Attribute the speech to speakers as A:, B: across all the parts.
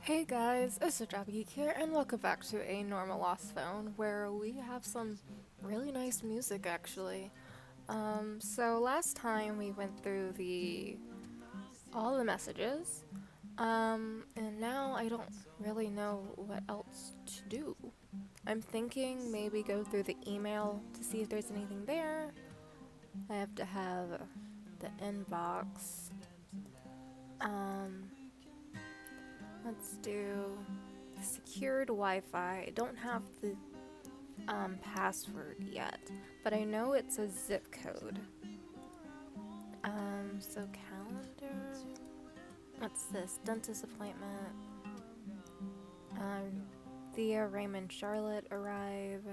A: Hey guys, it's Drabble Geek here, and welcome back to a normal Lost Phone, where we have some really nice music actually. So last time we went through all the messages, and now I don't really know what else to do. I'm thinking maybe go through the email to see if there's anything there. I have to have the inbox. Um, let's do secured Wi-Fi. I don't have the password yet, but I know it's a zip code. So calendar. What's this? Dentist appointment. Thea, Raymond, Charlotte arrive.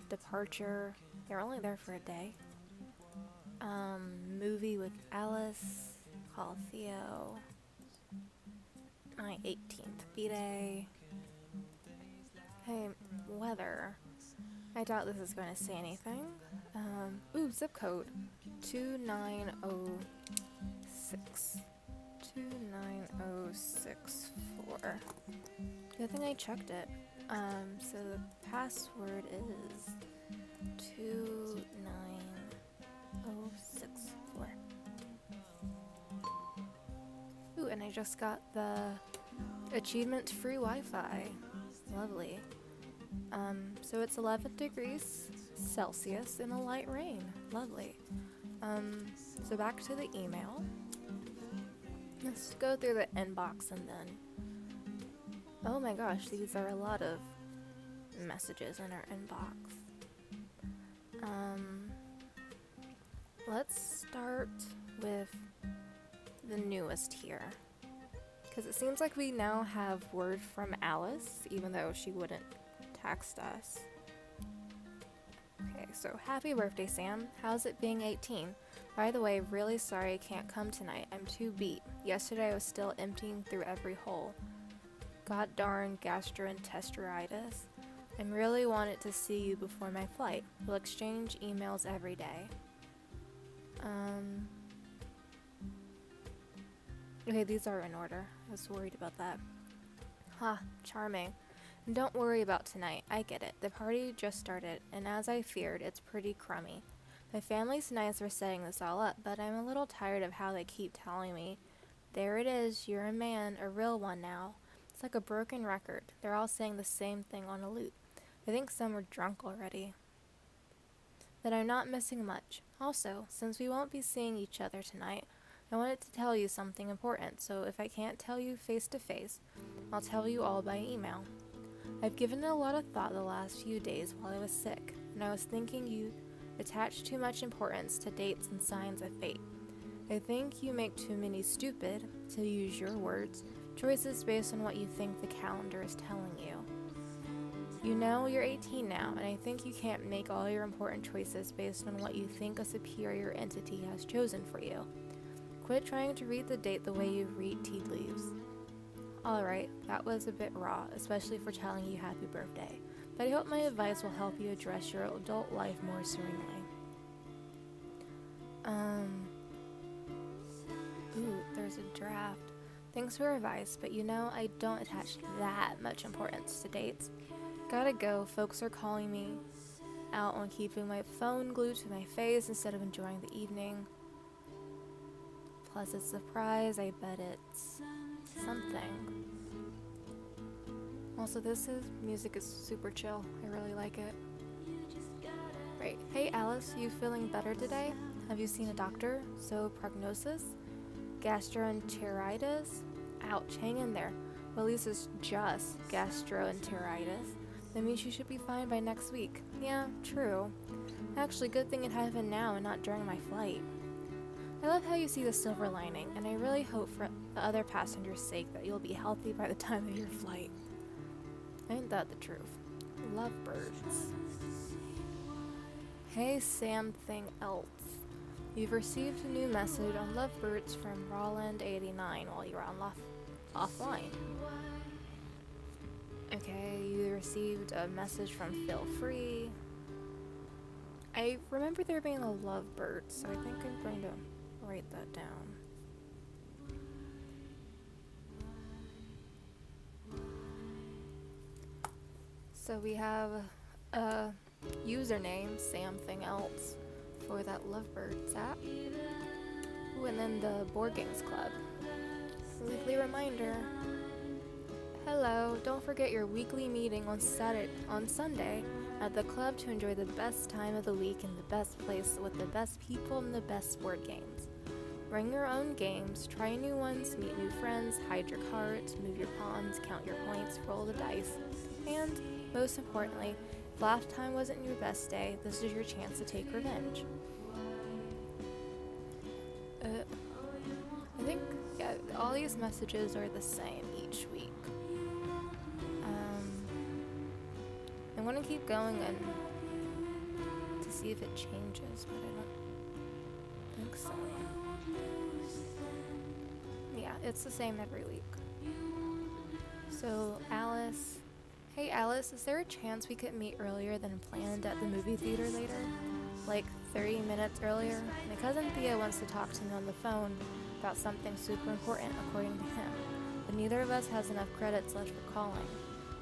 A: Departure. They're only there for a day. Movie with Alice. Call Theo. My 18th B-Day. Hey, weather. I doubt this is going to say anything. Ooh, zip code. 29064. 29064. Good thing I checked it. So the password is 29064. Ooh, and I just got the achievement free Wi-Fi. Lovely. So it's 11 degrees Celsius in a light rain. Lovely. So back to the email. Let's go through the inbox and then... Oh my gosh, these are a lot of messages in our inbox. Let's start with the newest here. Because it seems like we now have word from Alice, even though she wouldn't text us. Okay, so happy birthday, Sam. How's it being 18? By the way, really sorry I can't come tonight. I'm too beat. Yesterday I was still emptying through every hole. God darn gastroenteritis. I really wanted to see you before my flight. We'll exchange emails every day. Okay, these are in order. I was worried about that. Ha, charming. And don't worry about tonight. I get it. The party just started, and as I feared, it's pretty crummy. My family's nice for setting this all up, but I'm a little tired of how they keep telling me, there it is, you're a man, a real one now. It's like a broken record. They're all saying the same thing on a loop. I think some are drunk already. But I'm not missing much. Also, since we won't be seeing each other tonight, I wanted to tell you something important, so if I can't tell you face to face, I'll tell you all by email. I've given it a lot of thought the last few days while I was sick, and I was thinking you attach too much importance to dates and signs of fate. I think you make too many stupid, to use your words, choices based on what you think the calendar is telling you. You know you're 18 now, and I think you can't make all your important choices based on what you think a superior entity has chosen for you. Quit trying to read the date the way you read tea leaves. Alright, that was a bit raw, especially for telling you happy birthday, but I hope my advice will help you address your adult life more serenely. Ooh, there's a draft. Thanks for advice, but you know I don't attach that much importance to dates. Gotta go, folks are calling me out on keeping my phone glued to my face instead of enjoying the evening. Pleasant surprise, I bet it's something. Also, music is super chill. I really like it. Right. Hey Alice, you feeling better today? Have you seen a doctor? So, prognosis? Gastroenteritis? Ouch, hang in there. Well, at least it's just gastroenteritis. That means you should be fine by next week. Yeah, true. Actually, good thing it happened now and not during my flight. I love how you see the silver lining, and I really hope for the other passengers' sake that you'll be healthy by the time of your flight. Ain't that the truth? Lovebirds. Hey something else. You've received a new message on Lovebirds from Roland89 while you're on offline. Okay, you received a message from Feel Free. I remember there being a Lovebird, so I think I'm going to write that down. So we have a username, something else, for that Lovebirds app. Ooh, and then the Board Games Club. Weekly reminder. Hello, don't forget your weekly meeting on Sunday at the club to enjoy the best time of the week in the best place with the best people and the best board games. Bring your own games, try new ones, meet new friends, hide your cards, move your pawns, count your points, roll the dice, and, most importantly, if last time wasn't your best day, this is your chance to take revenge. I think, yeah, all these messages are the same each week. I'm going to keep going and to see if it changes, but I don't think so. Yeah, it's the same every week. So, Alice. Hey Alice, is there a chance we could meet earlier than planned at the movie theater later? Like 30 minutes earlier? My cousin Thea wants to talk to me on the phone about something super important according to him, but neither of us has enough credits left for calling.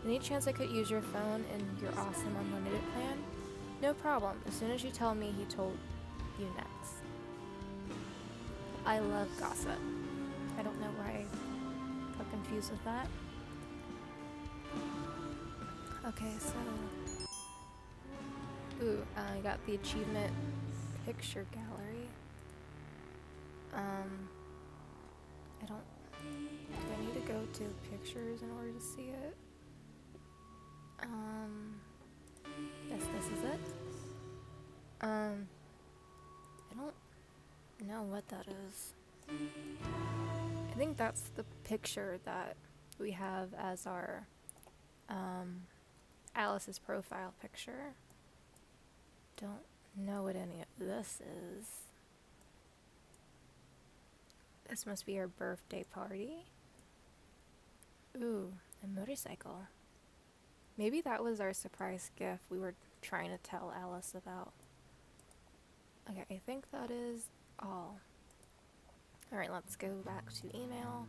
A: Any chance I could use your phone in your awesome unlimited plan? No problem, as soon as you tell me he told you next. I love gossip. I don't know why I got confused with that. Okay, so... Ooh, I got the achievement picture gallery. I don't... Do I need to go to pictures in order to see it? Yes, this is it. I don't know what that is. I think that's the picture that we have as our, Alice's profile picture. Don't know what any of this is. This must be her birthday party. Ooh, a motorcycle. Maybe that was our surprise gift we were trying to tell Alice about. Okay, I think that is all. Alright, let's go back to email.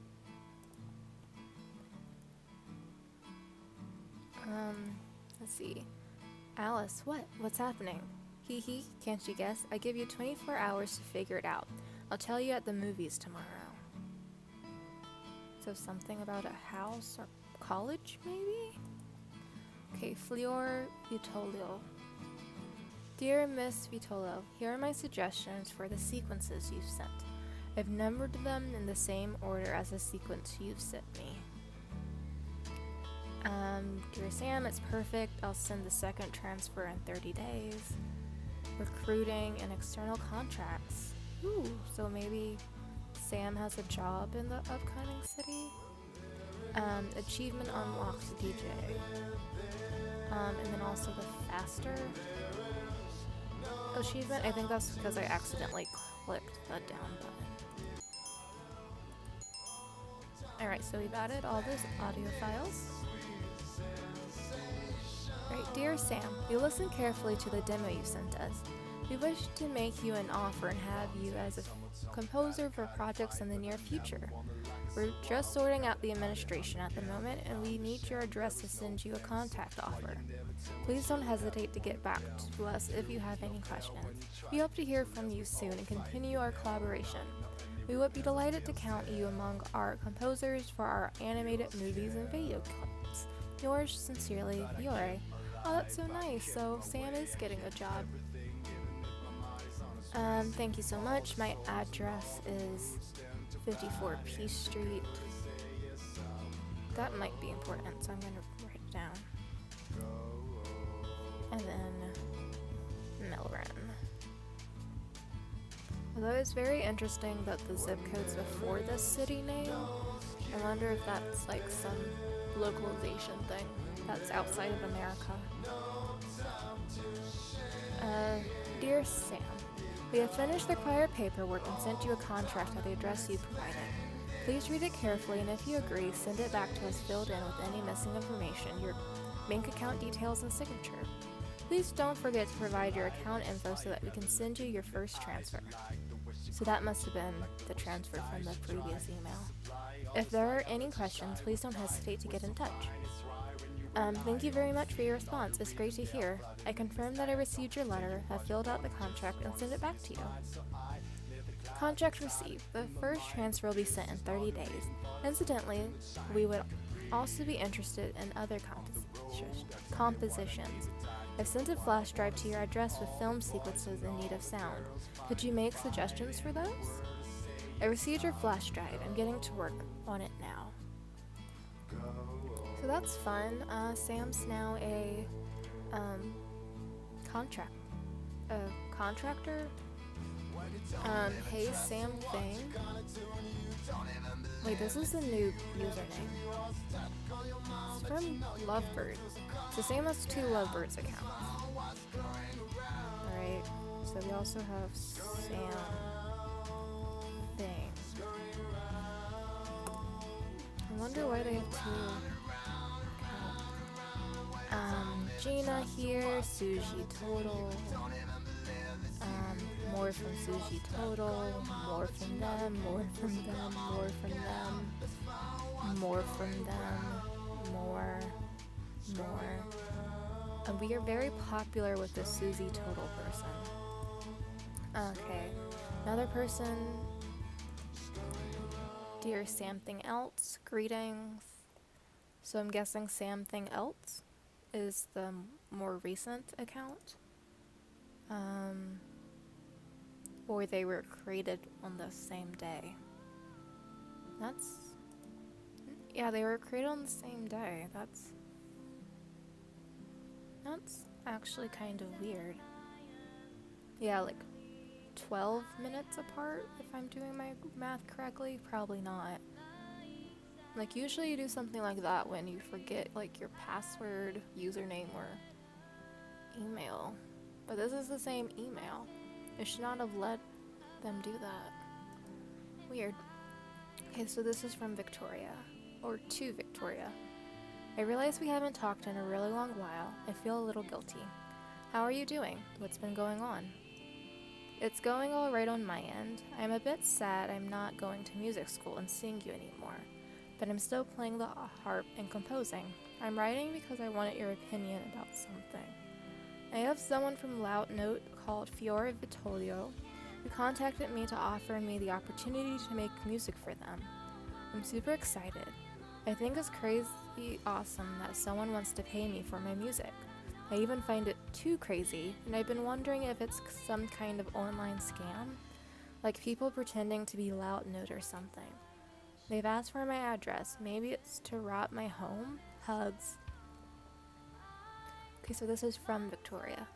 A: Let's see. Alice, what? What's happening? Hee hee, can't you guess? I give you 24 hours to figure it out. I'll tell you at the movies tomorrow. So something about a house or college, maybe? Okay, Fleur Vitolo. Dear Miss Vitolo, here are my suggestions for the sequences you've sent. I've numbered them in the same order as the sequence you've sent me. Dear Sam, it's perfect. I'll send the second transfer in 30 days. Recruiting and external contracts. Ooh, so maybe Sam has a job in the upcoming city? Achievement unlocked DJ. And then also the faster achievement. I think that's because I accidentally clicked the down button. Alright, so we've added all those audio files. Right, dear Sam, we listened carefully to the demo you sent us. We wish to make you an offer and have you as a composer for projects in the near future. We're just sorting out the administration at the moment, and we need your address to send you a contact offer. Please don't hesitate to get back to us if you have any questions. We hope to hear from you soon and continue our collaboration. We would be delighted to count you among our composers for our animated movies and video clips. Yours sincerely, Fiore. Oh, that's so nice. So Sam is getting a job. Thank you so much. My address is 54 Peace Street. That might be important, so I'm gonna write it down. And then Melbourne. Although it's very interesting that the zip code's before the city name, I wonder if that's like some localization thing that's outside of America. Dear Sam, we have finished the required paperwork and sent you a contract at the address you provided. Please read it carefully, and if you agree, send it back to us filled in with any missing information, your bank account details and signature. Please don't forget to provide your account info so that we can send you your first transfer. So that must have been the transfer from the previous email. If there are any questions, please don't hesitate to get in touch. Thank you very much for your response. It's great to hear. I confirm that I received your letter, have filled out the contract, and sent it back to you. Contract received. The first transfer will be sent in 30 days. Incidentally, we would also be interested in other compositions. I've sent a flash drive to your address with film sequences in need of sound. Could you make suggestions for those? I received your flash drive. I'm getting to work on it now. So that's fun. Sam's now a contractor. Hey Sam thing. Wait, this is the new username. It's from Lovebirds. So Sam has 2 Lovebirds accounts. Alright, so we also have Sam thing. I wonder why they have 2 accounts. Gina here, Sushi Total. More from Sushi Total, more from them, more from them, more from them, more from them, more. And we are very popular with the Susie Total person. Okay, another person. Dear Something Else, greetings. So I'm guessing Something Else is the more recent account. Or they were created on the same day. Yeah, they were created on the same day. That's actually kind of weird. Yeah, like 12 minutes apart, if I'm doing my math correctly. Probably not. Like, usually you do something like that when you forget, like, your password, username, or email. But this is the same email. It should not have let them do that. Weird. Okay, so this is from Victoria. Or to Victoria. I realize we haven't talked in a really long while. I feel a little guilty. How are you doing? What's been going on? It's going all right on my end. I'm a bit sad I'm not going to music school and seeing you anymore. But I'm still playing the harp and composing. I'm writing because I wanted your opinion about something. I have someone from Loud Note called Fiore Vitolio who contacted me to offer me the opportunity to make music for them. I'm super excited. I think it's crazy awesome that someone wants to pay me for my music. I even find it too crazy, and I've been wondering if it's some kind of online scam, like people pretending to be Loud Note or something. They've asked for my address. Maybe it's to rob my home? Hugs. Okay, so this is from Victoria.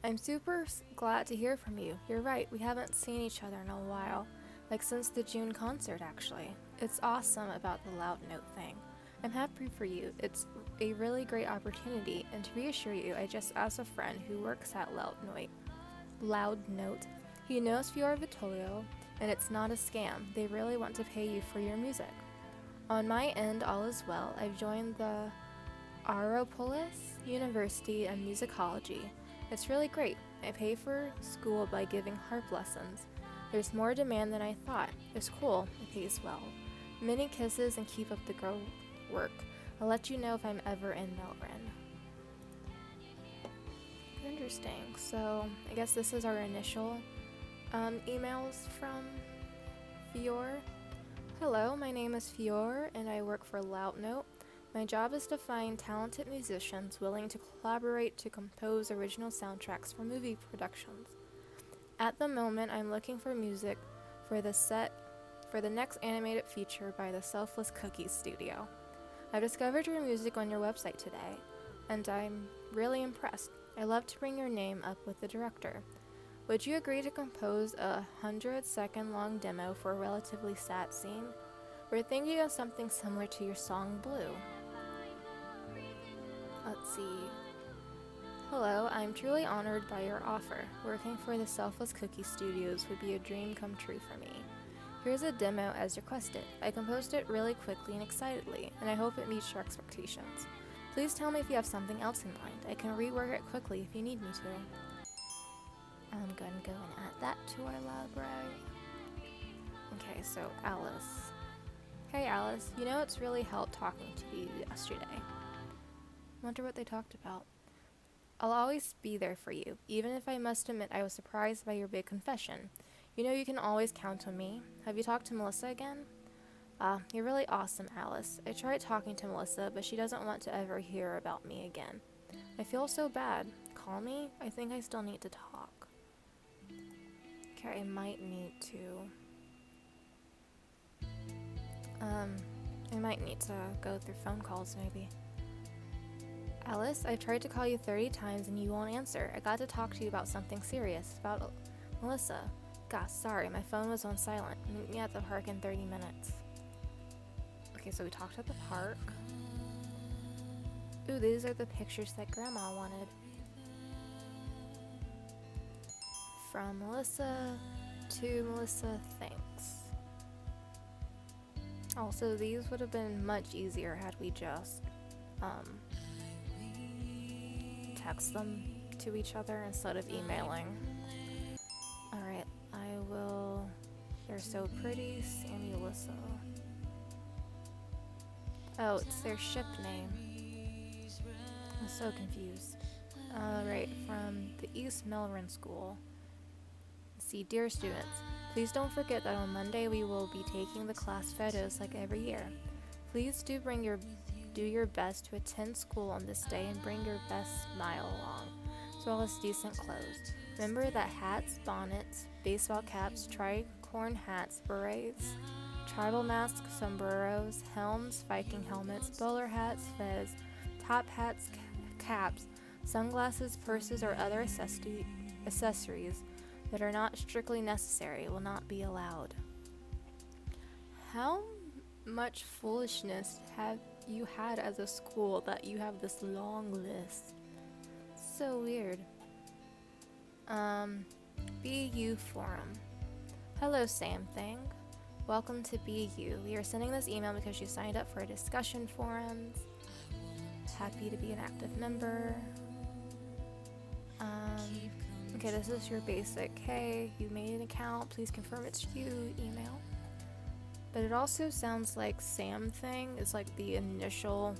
A: I'm super glad to hear from you. You're right, we haven't seen each other in a while. Like since the June concert, actually. It's awesome about the Loud Note thing. I'm happy for you. It's a really great opportunity, and to reassure you, I just asked a friend who works at Loud Note. He knows Fiore Vitolio, and it's not a scam. They really want to pay you for your music. On my end, all is well. I've joined the Aeropolis University of Musicology. It's really great. I pay for school by giving harp lessons. There's more demand than I thought. It's cool. It pays well. Many kisses and keep up the girl work. I'll let you know if I'm ever in Melbourne. Interesting. So I guess this is our initial emails from Fiore. Hello, my name is Fiore and I work for Loud Note. My job is to find talented musicians willing to collaborate to compose original soundtracks for movie productions. At the moment, I'm looking for music for the next animated feature by the Selfless Cookies studio. I discovered your music on your website today, and I'm really impressed. I love to bring your name up with the director. Would you agree to compose a 100-second long demo for a relatively sad scene? We're thinking of something similar to your song Blue. Let's see. Hello, I'm truly honored by your offer. Working for the Selfless Cookie Studios would be a dream come true for me. Here's a demo as requested. I composed it really quickly and excitedly, and I hope it meets your expectations. Please tell me if you have something else in mind. I can rework it quickly if you need me to. I'm gonna go and add that to our library. Okay, so Alice. Hey Alice, you know it's really helped talking to you yesterday. Wonder what they talked about. I'll always be there for you, even if I must admit I was surprised by your big confession. You know you can always count on me. Have you talked to Melissa again? You're really awesome, Alice. I tried talking to Melissa, but she doesn't want to ever hear about me again. I feel so bad. Call me? I think I still need to talk. Okay, I might need to... I might need to go through phone calls, maybe. Alice, I've tried to call you 30 times and you won't answer. I got to talk to you about something serious. About Melissa. Gosh, sorry, my phone was on silent. Meet me at the park in 30 minutes. Okay, so we talked at the park. Ooh, these are the pictures that Grandma wanted. From Melissa to Melissa thanks. Also, these would have been much easier had we just text them to each other instead of emailing. Alright, I will... They're so pretty. Sammy Alyssa. Oh, it's their ship name. I'm so confused. Alright, from the East Melrin School. See, dear students, please don't forget that on Monday we will be taking the class photos like every year. Please do your best to attend school on this day and bring your best smile along, as well as decent clothes. Remember that hats, bonnets, baseball caps, tricorn hats, berets, tribal masks, sombreros, helms, Viking helmets, bowler hats, fez, top hats, caps, sunglasses, purses, or other accessories that are not strictly necessary will not be allowed. How much foolishness have you had as a school that you have this long list? So weird. BU Forum. Hello, Sam Thing. Welcome to BU. We are sending this email because you signed up for a discussion forums. Happy to be an active member. Okay, this is your basic, hey, you made an account, please confirm it's you, email. But it also sounds like Sam Thing is like the initial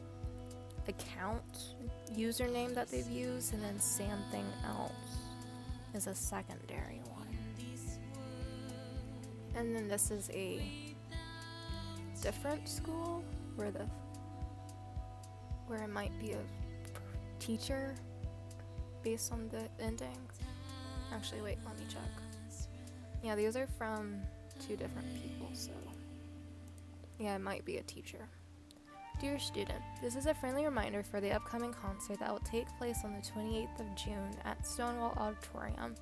A: account username that they've used, and then something else is a secondary one. And then this is a different school where it might be a teacher based on the endings. Actually, wait, let me check. Yeah, these are from two different people, so yeah, it might be a teacher. Dear student, this is a friendly reminder for the upcoming concert that will take place on the 28th of June at Stonewall Auditorium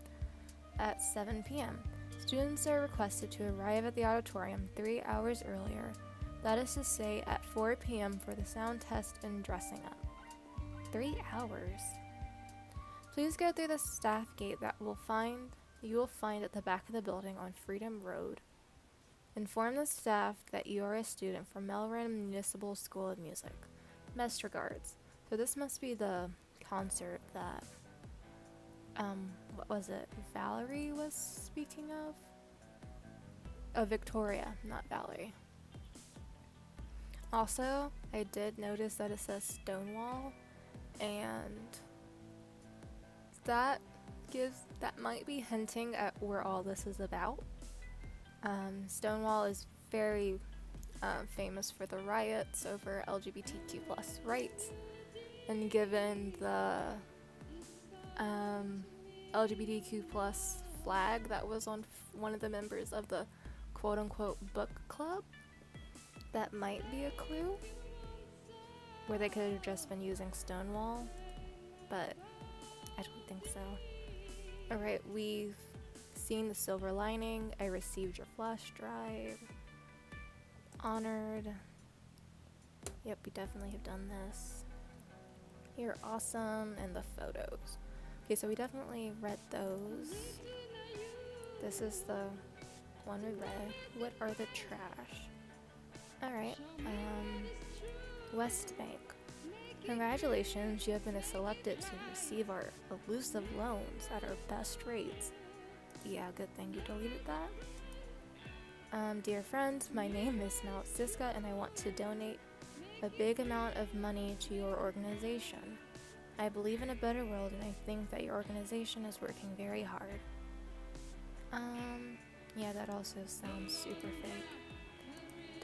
A: at 7 p.m. Students are requested to arrive at the auditorium 3 hours earlier, that is to say at 4 p.m. for the sound test and dressing up. 3 hours? Please go through the staff gate that you will find at the back of the building on Freedom Road. Inform the staff that you are a student from Melrin Municipal School of Music. Best regards. So this must be the concert that, what was it, Valerie was speaking of? Oh, Victoria, not Valerie. Also, I did notice that it says Stonewall, and that might be hinting at where all this is about. Stonewall is very famous for the riots over LGBTQ plus rights, and given the LGBTQ plus flag that was on one of the members of the quote-unquote book club, that might be a clue where they could have just been using Stonewall, but I don't think so. Alright, we've seen the silver lining. I received your flash drive. Honored. Yep, we definitely have done this. You're awesome. And the photos. Okay, so we definitely read those. This is the one we read. What are the trash? Alright, West Bank. Congratulations, you have been selected to receive our elusive loans at our best rates. Yeah, good thing you deleted that. Dear friends, my name is Mount Siska and I want to donate a big amount of money to your organization. I believe in a better world, and I think that your organization is working very hard. Yeah, that also sounds super fake.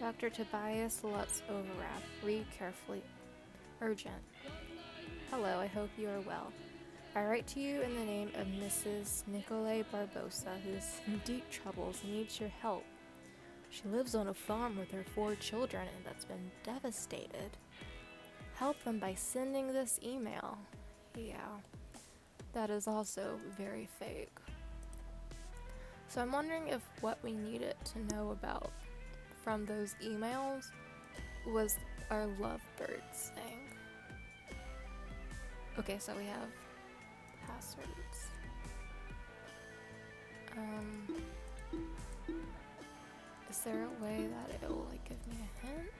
A: Dr. Tobias Lutz Overrap. Read carefully. Urgent. Hello, I hope you are well. I write to you in the name of Mrs. Nicolai Barbosa, who is in deep troubles and needs your help. She lives on a farm with her 4 children and that's been devastated. Help them by sending this email. Yeah, that is also very fake. So I'm wondering if what we needed to know about from those emails was our lovebirds thing. Okay, so we have passwords. Is there a way that it will like give me a hint?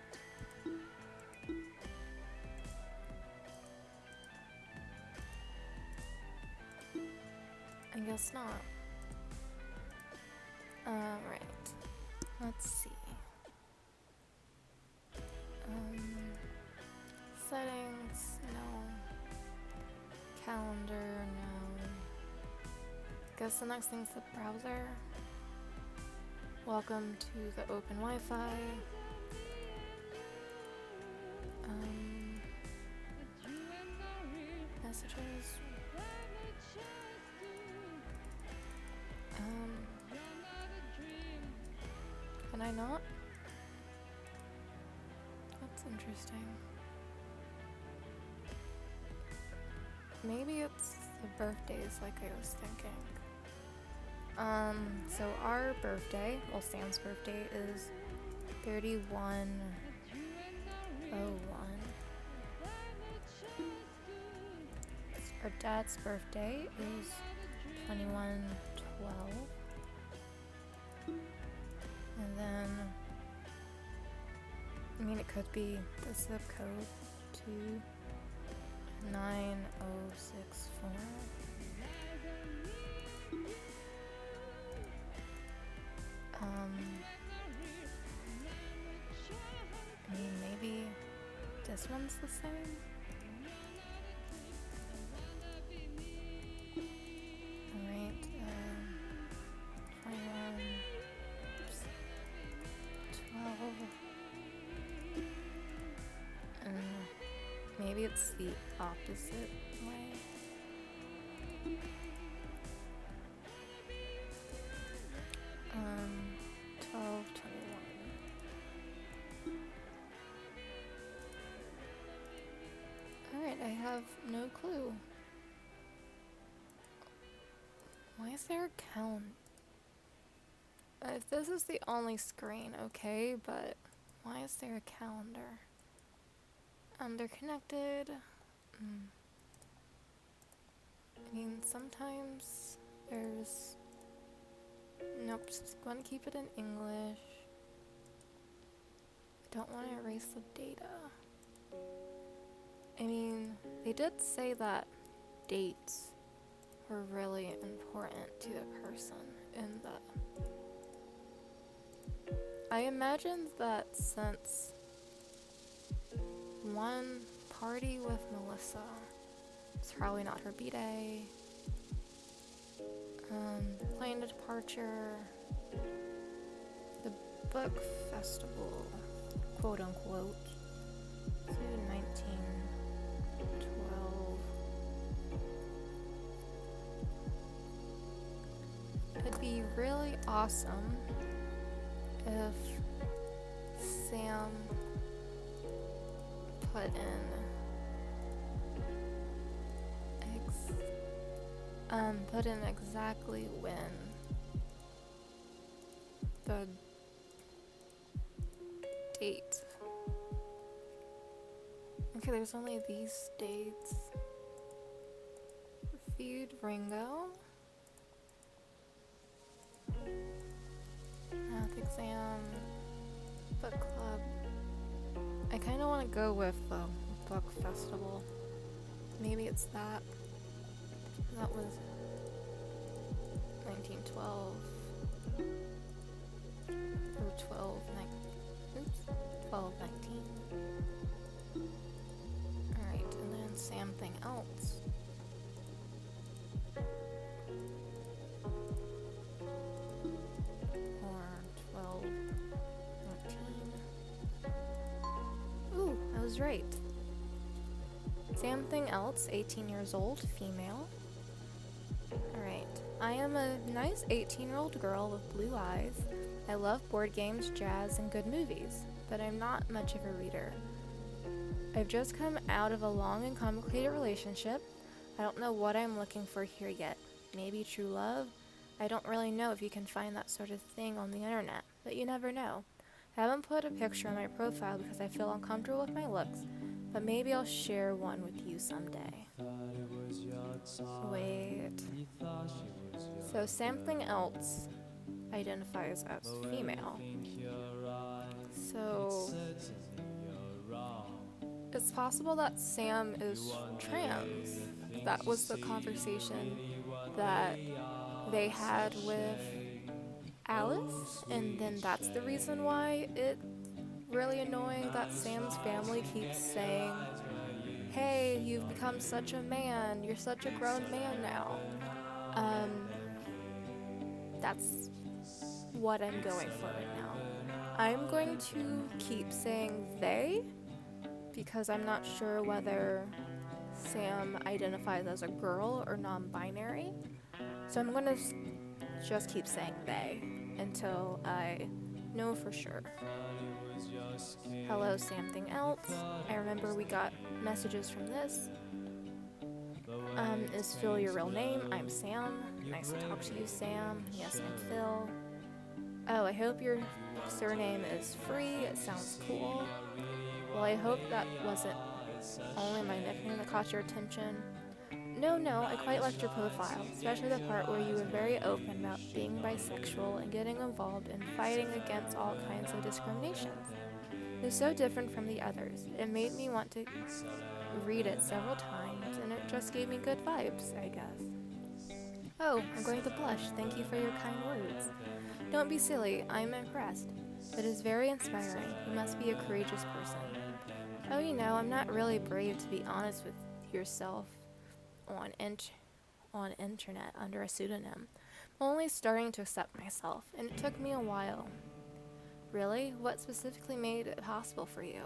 A: I guess not. Right. Let's see. Settings, no. Calendar, no. Guess the next thing's the browser. Welcome to the open Wi-Fi. Messages. Can I not? That's interesting. Maybe it's the birthdays like I was thinking. So our birthday, well, Sam's birthday is 31/01. Our dad's birthday is 21/12. And then, I mean, it could be the zip code 29064. I mean, maybe this one's the same? Alright, 21, 12, maybe it's the opposite way. Um, 12/21. Alright, I have no clue. Why is there a calendar? If this is the only screen, okay, but why is there a calendar? They're connected. I mean, sometimes there's... Nope, just want to keep it in English. Don't want to erase the data. I mean, they did say that dates were really important to the person in the... I imagined that since one party with Melissa, it's probably not her B-day, plane departure, the book festival, quote unquote, to 1912. It'd be really awesome if Sam put in exactly when the date. Okay, there's only these dates. Feud Ringo. Math exam. Book club. I kind of want to go with the book festival. Maybe it's that. That was 1912. Or 1219. was right. Something else, 18 years old, female. Alright. I am a nice 18-year-old girl with blue eyes. I love board games, jazz, and good movies, but I'm not much of a reader. I've just come out of a long and complicated relationship. I don't know what I'm looking for here yet. Maybe true love? I don't really know if you can find that sort of thing on the internet, but you never know. I haven't put a picture on my profile because I feel uncomfortable with my looks, but maybe I'll share one with you someday. Wait. So something else identifies as female. So it's possible that Sam is trans. That was the conversation that they had with Alice, and then that's the reason why it's really annoying that Sam's family keeps saying, hey, you've become such a man, you're such a grown man now. That's what I'm going for right now. I'm going to keep saying they, because I'm not sure whether Sam identifies as a girl or non-binary. So I'm gonna just keep saying they until I know for sure. Hello, something else. I remember we got messages from this. Is Phil your real name? I'm Sam. Nice to talk to you, Sam. Yes, I'm Phil. Oh, I hope your surname is Free. It sounds cool. Well, I hope that wasn't only my nickname that caught your attention. No, I quite liked your profile, especially the part where you were very open about being bisexual and getting involved in fighting against all kinds of discriminations. It was so different from the others. It made me want to read it several times, and it just gave me good vibes, I guess. Oh, I'm going to blush. Thank you for your kind words. Don't be silly. I'm impressed. It is very inspiring. You must be a courageous person. Oh, I'm not really brave, to be honest with yourself, on internet under a pseudonym. I'm only starting to accept myself, and it took me a while. Really? What specifically made it possible for you?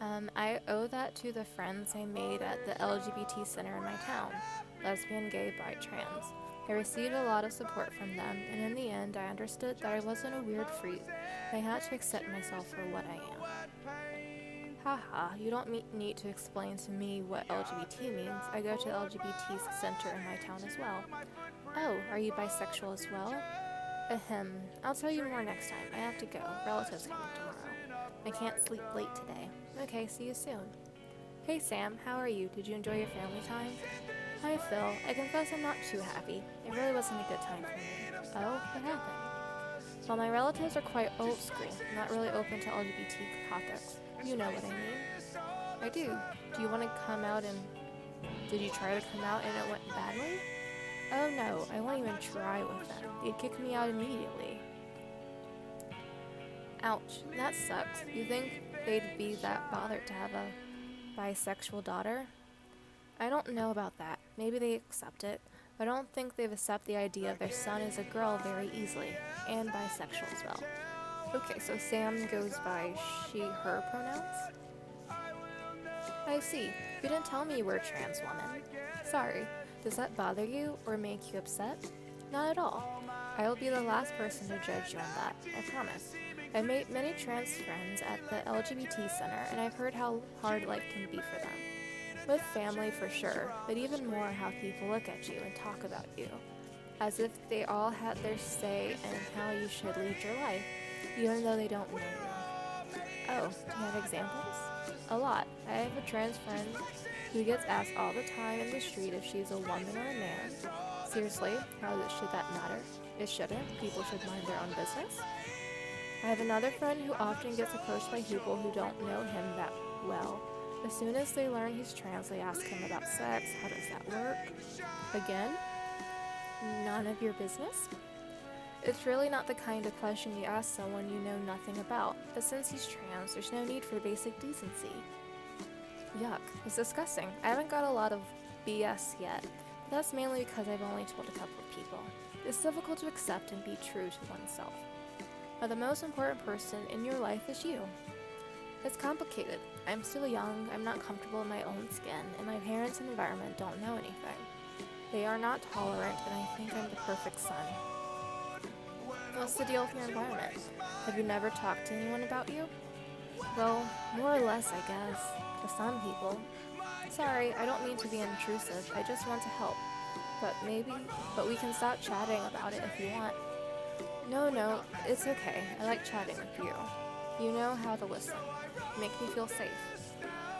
A: I owe that to the friends I made at the LGBT center in my town. Lesbian, gay, bi, trans. I received a lot of support from them, and in the end I understood that I wasn't a weird freak. I had to accept myself for what I am. Haha, you don't need to explain to me what LGBT means. I go to the LGBT center in my town as well. Oh, are you bisexual as well? Ahem, I'll tell you more next time. I have to go. Relatives coming tomorrow. I can't sleep late today. Okay, see you soon. Hey Sam, how are you? Did you enjoy your family time? Hi Phil, I confess I'm not too happy. It really wasn't a good time for me. Oh, what happened? Well, my relatives are quite old school, not really open to LGBT topics. You know what I mean. I do. Do you want to come out and... Did you try to come out and it went badly? Oh no, I won't even try with them. They'd kick me out immediately. Ouch, that sucks. You think they'd be that bothered to have a bisexual daughter? I don't know about that. Maybe they accept it, but I don't think they've accepted the idea of their son is a girl very easily, and bisexual as well. Okay, so Sam goes by she, her pronouns? I see. You didn't tell me you were a trans woman. Sorry. Does that bother you or make you upset? Not at all. I will be the last person to judge you on that, I promise. I've made many trans friends at the LGBT center, and I've heard how hard life can be for them. With family for sure, but even more how people look at you and talk about you, as if they all had their say in how you should lead your life, even though they don't know you. Oh, do you have examples? A lot. I have a trans friend who gets asked all the time in the street if she's a woman or a man. Seriously, should that matter? It shouldn't. People should mind their own business. I have another friend who often gets approached by people who don't know him that well. As soon as they learn he's trans, they ask him about sex. How does that work? Again? None of your business? It's really not the kind of question you ask someone you know nothing about, but since he's trans, there's no need for basic decency. Yuck, it's disgusting. I haven't got a lot of BS yet, but that's mainly because I've only told a couple of people. It's difficult to accept and be true to oneself. But the most important person in your life is you. It's complicated. I'm still young, I'm not comfortable in my own skin, and my parents and environment don't know anything. They are not tolerant, and I think I'm the perfect son. What's the deal with your environment? Have you never talked to anyone about you? Well, more or less, I guess. To some people. Sorry, I don't mean to be intrusive. I just want to help. But we can stop chatting about it if you want. No, it's okay. I like chatting with you. You know how to listen. Make me feel safe.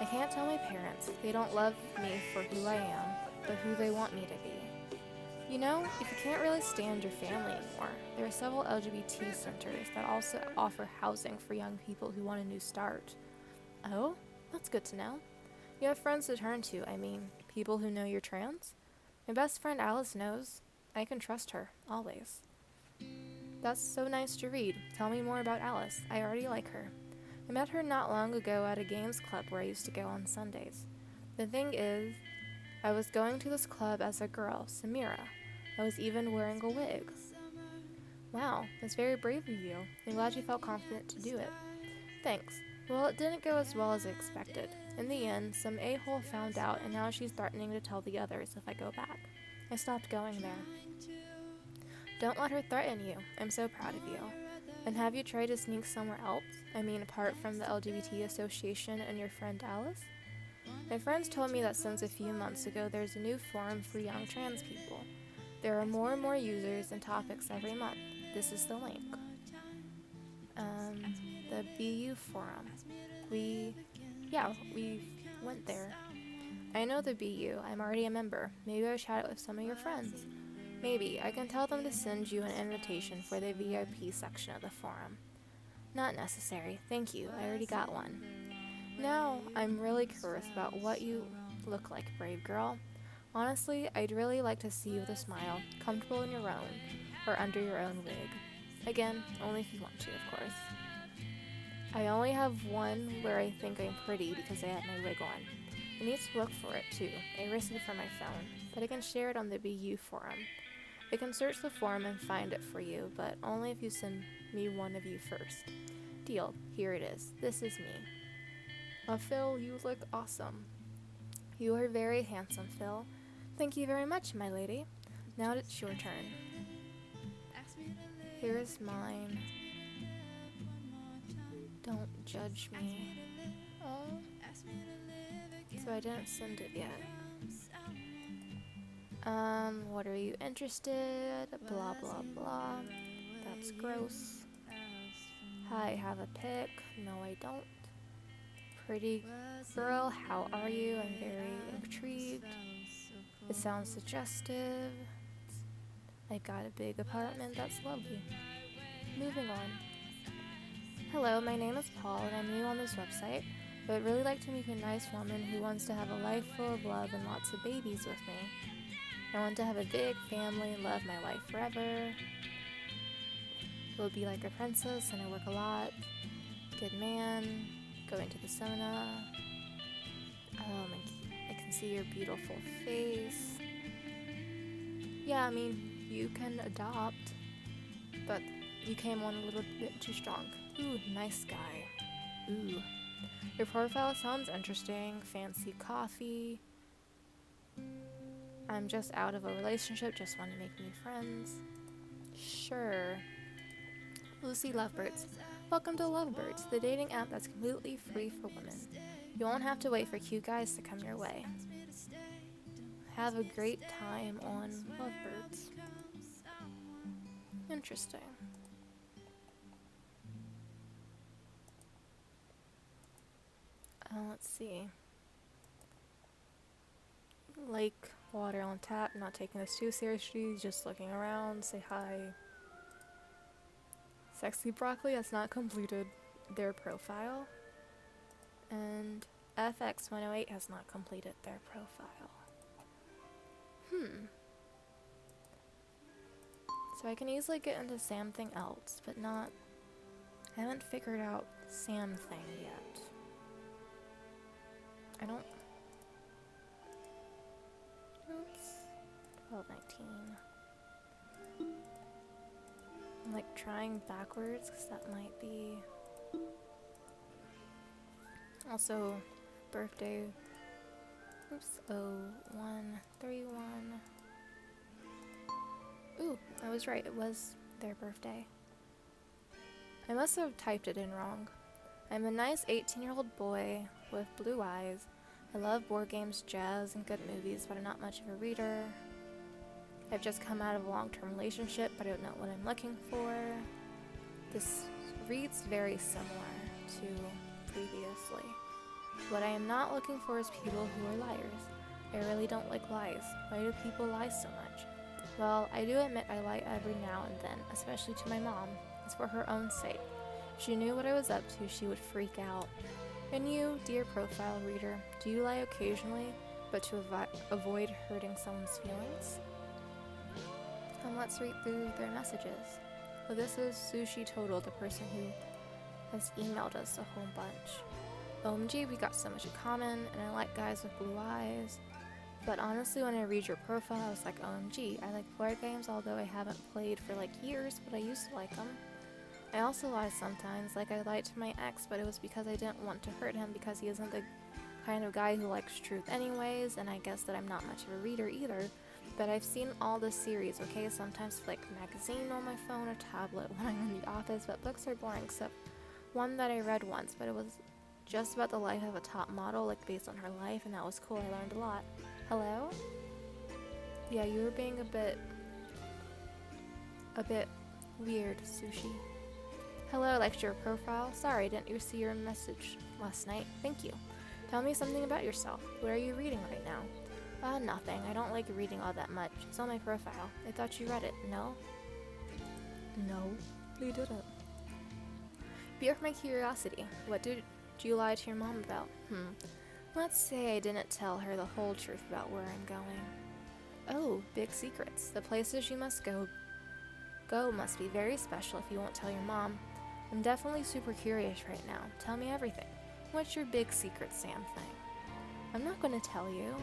A: I can't tell my parents. They don't love me for who I am, but who they want me to be. You know, if you can't really stand your family anymore, there are several LGBT centers that also offer housing for young people who want a new start. Oh, that's good to know. You have friends to turn to, I mean, people who know you're trans? My best friend Alice knows. I can trust her, always. That's so nice to read. Tell me more about Alice. I already like her. I met her not long ago at a games club where I used to go on Sundays. The thing is, I was going to this club as a girl, Samira. I was even wearing a wig. Wow, that's very brave of you. I'm glad you felt confident to do it. Thanks. Well, it didn't go as well as I expected. In the end, some a-hole found out, and now she's threatening to tell the others if I go back. I stopped going there. Don't let her threaten you. I'm so proud of you. And have you tried to sneak somewhere else? I mean, apart from the LGBT association and your friend Alice? My friends told me that since a few months ago there's a new forum for young trans people. There are more and more users and topics every month. This is the link. The BU forum. We went there. I know the BU. I'm already a member. Maybe I'll chat it with some of your friends. Maybe. I can tell them to send you an invitation for the VIP section of the forum. Not necessary. Thank you. I already got one. Now, I'm really curious about what you look like, brave girl. Honestly, I'd really like to see you with a smile, comfortable in your own, or under your own wig. Again, only if you want to, of course. I only have one where I think I'm pretty because I have my wig on. I need to look for it, too. I erased it from my phone, but I can share it on the BU forum. I can search the forum and find it for you, but only if you send me one of you first. Deal. Here it is. This is me. Phil, you look awesome. You are very handsome, Phil. Thank you very much, my lady. Now it's your turn. Here's mine. Don't judge me. Oh. So I didn't send it yet. What are you interested? Blah, blah, blah. That's gross. Hi, have a pic. No, I don't. Pretty girl, how are you? I'm very intrigued. It sounds suggestive. I've got a big apartment. That's lovely. Moving on. Hello, my name is Paul, and I'm new on this website, but I'd really like to meet a nice woman who wants to have a life full of love and lots of babies with me. I want to have a big family and love my life forever. Will be like a princess, and I work a lot. Good man. Going to the sauna. I can see your beautiful face. Yeah, I mean, you can adopt, but you came on a little bit too strong. Ooh, nice guy. Ooh. Your profile sounds interesting. Fancy coffee. I'm just out of a relationship, just want to make new friends. Sure. Lucy Lovebirds. Welcome to Lovebirds, the dating app that's completely free for women. You won't have to wait for cute guys to come your way. Have a great time on Lovebirds. Interesting. Let's see. Lake, water on tap, not taking this too seriously, just looking around, say hi. Sexy Broccoli has not completed their profile. And FX108 has not completed their profile. So I can easily get into something else, but not... I haven't figured out Sam thing yet. I don't... Oops. 12:19. I'm like trying backwards because that might be... Also, birthday. Oops. 0131. Ooh, I was right. It was their birthday. I must have typed it in wrong. I'm a nice 18-year-old boy with blue eyes. I love board games, jazz, and good movies, but I'm not much of a reader. I've just come out of a long-term relationship, but I don't know what I'm looking for. This reads very similar to previously. What I am not looking for is people who are liars. I really don't like lies. Why do people lie so much? Well, I do admit I lie every now and then, especially to my mom. It's for her own sake. If she knew what I was up to, she would freak out. And you, dear profile reader, do you lie occasionally, but to avoid hurting someone's feelings? And let's read through their messages. Well, this is Sushi Total, the person who has emailed us a whole bunch. OMG, we got so much in common, and I like guys with blue eyes. But honestly, when I read your profile, I was like, OMG, I like board games, although I haven't played for like years, but I used to like them. I also lie sometimes, like I lied to my ex, but it was because I didn't want to hurt him because he isn't the kind of guy who likes truth anyways, and I guess that I'm not much of a reader either. But I've seen all the series, okay? Sometimes like magazine on my phone or tablet when I'm in the office, but books are boring, except one that I read once, but it was just about the life of a top model, like based on her life, and that was cool. I learned a lot. Hello? Yeah, you were being a bit weird, Sushi. Hello, I liked your profile. Sorry, didn't you see your message last night? Thank you. Tell me something about yourself. What are you reading right now? Nothing. I don't like reading all that much. It's on my profile. I thought you read it. No? No, you didn't. Be off my curiosity. What did you lie to your mom about? Let's say I didn't tell her the whole truth about where I'm going. Oh, big secrets. The places you must go must be very special if you won't tell your mom. I'm definitely super curious right now. Tell me everything. What's your big secret, Sam thing? I'm not going to tell you.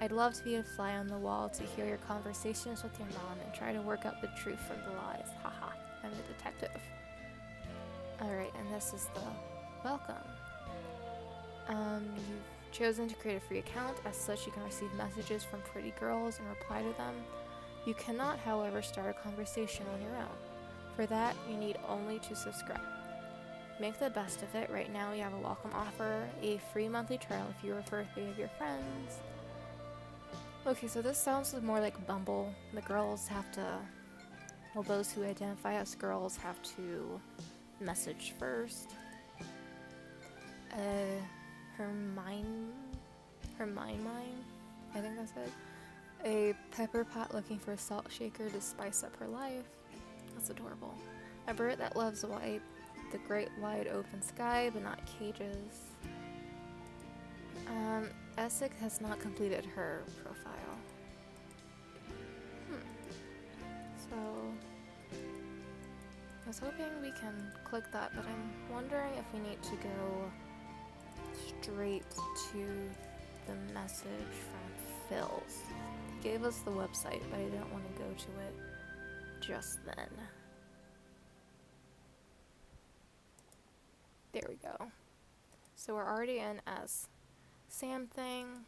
A: I'd love to be a fly on the wall to hear your conversations with your mom and try to work out the truth from the lies. Haha, I'm a detective. Alright, and this is the welcome. You've chosen to create a free account. As such, you can receive messages from pretty girls and reply to them. You cannot, however, start a conversation on your own. For that, you need only to subscribe. Make the best of it. Right now, we have a welcome offer, a free monthly trial if you refer 3 of your friends. Okay, so this sounds more like Bumble. The girls have to, well, those who identify as girls have to message first. Hermione, I think that's it. A pepper pot looking for a salt shaker to spice up her life. That's adorable. A bird that loves the great wide open sky, but not cages. Essek has not completed her profile. So, I was hoping we can click that, but I'm wondering if we need to go straight to the message from Phil's. He gave us the website, but I didn't want to go to it just then. There we go. So we're already in as Sam thing,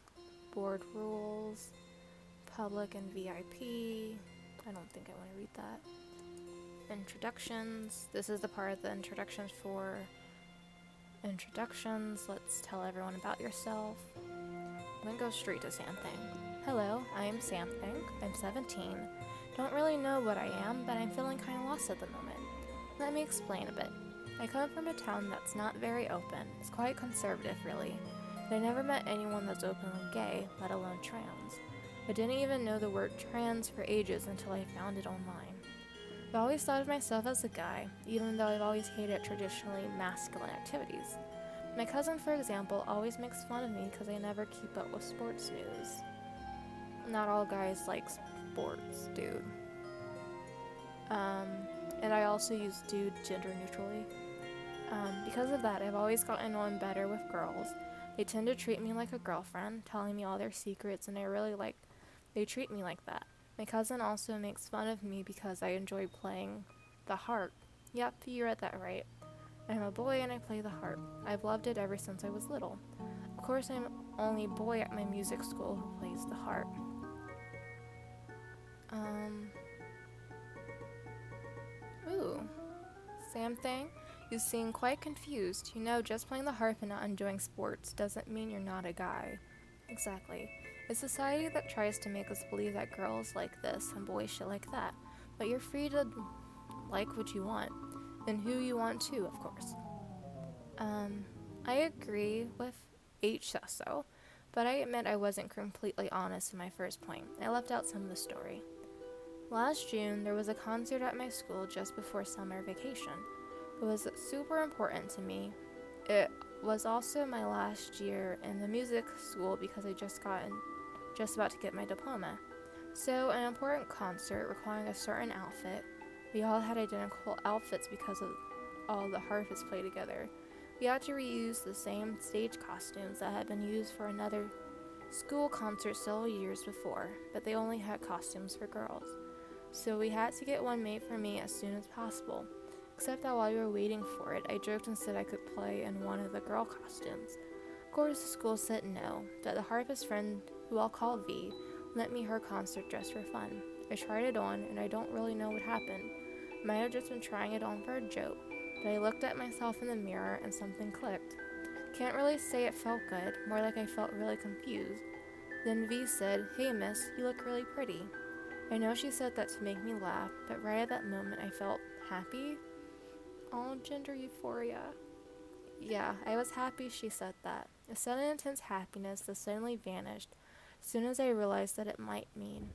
A: board rules, public and VIP. I don't think I want to read that. Introductions. This is the part of the introductions for introductions. Let's tell everyone about yourself. I'm gonna go straight to Sam thing. Hello, I am Sam thing. I'm 17. Don't really know what I am, but I'm feeling kind of lost at the moment. Let me explain a bit. I come from a town that's not very open. It's quite conservative, really. And I never met anyone that's openly gay, let alone trans. I didn't even know the word trans for ages until I found it online. I've always thought of myself as a guy, even though I've always hated traditionally masculine activities. My cousin, for example, always makes fun of me because I never keep up with sports news. Not all guys like sports, dude. And I also use dude gender neutrally. Because of that, I've always gotten on better with girls. They tend to treat me like a girlfriend, telling me all their secrets, and they treat me like that. My cousin also makes fun of me because I enjoy playing the harp. Yep, you read that right. I'm a boy and I play the harp. I've loved it ever since I was little. Of course, I'm only boy at my music school who plays the harp. Um, ooh. Sam thing? You seem quite confused. You know, just playing the harp and not enjoying sports doesn't mean you're not a guy. Exactly. It's society that tries to make us believe that girls like this and boys should like that. But you're free to like what you want. And who you want to, of course. I agree with H so, but I admit I wasn't completely honest in my first point. I left out some of the story. Last June, there was a concert at my school just before summer vacation. It was super important to me. It was also my last year in the music school because I just about to get my diploma. So, an important concert requiring a certain outfit. We all had identical outfits because of all the harpists play together. We had to reuse the same stage costumes that had been used for another school concert several years before, but they only had costumes for girls. So we had to get one made for me as soon as possible. Except that while we were waiting for it, I joked and said I could play in one of the girl costumes. Of course, the school said no, but the harpist friend, who I'll call V, lent me her concert dress for fun. I tried it on, and I don't really know what happened. I might have just been trying it on for a joke, but I looked at myself in the mirror and something clicked. Can't really say it felt good, more like I felt really confused. Then V said, "Hey miss, you look really pretty." I know she said that to make me laugh, but right at that moment I felt happy. Oh, gender euphoria. Yeah, I was happy she said that. A sudden intense happiness that suddenly vanished as soon as I realized that it might mean.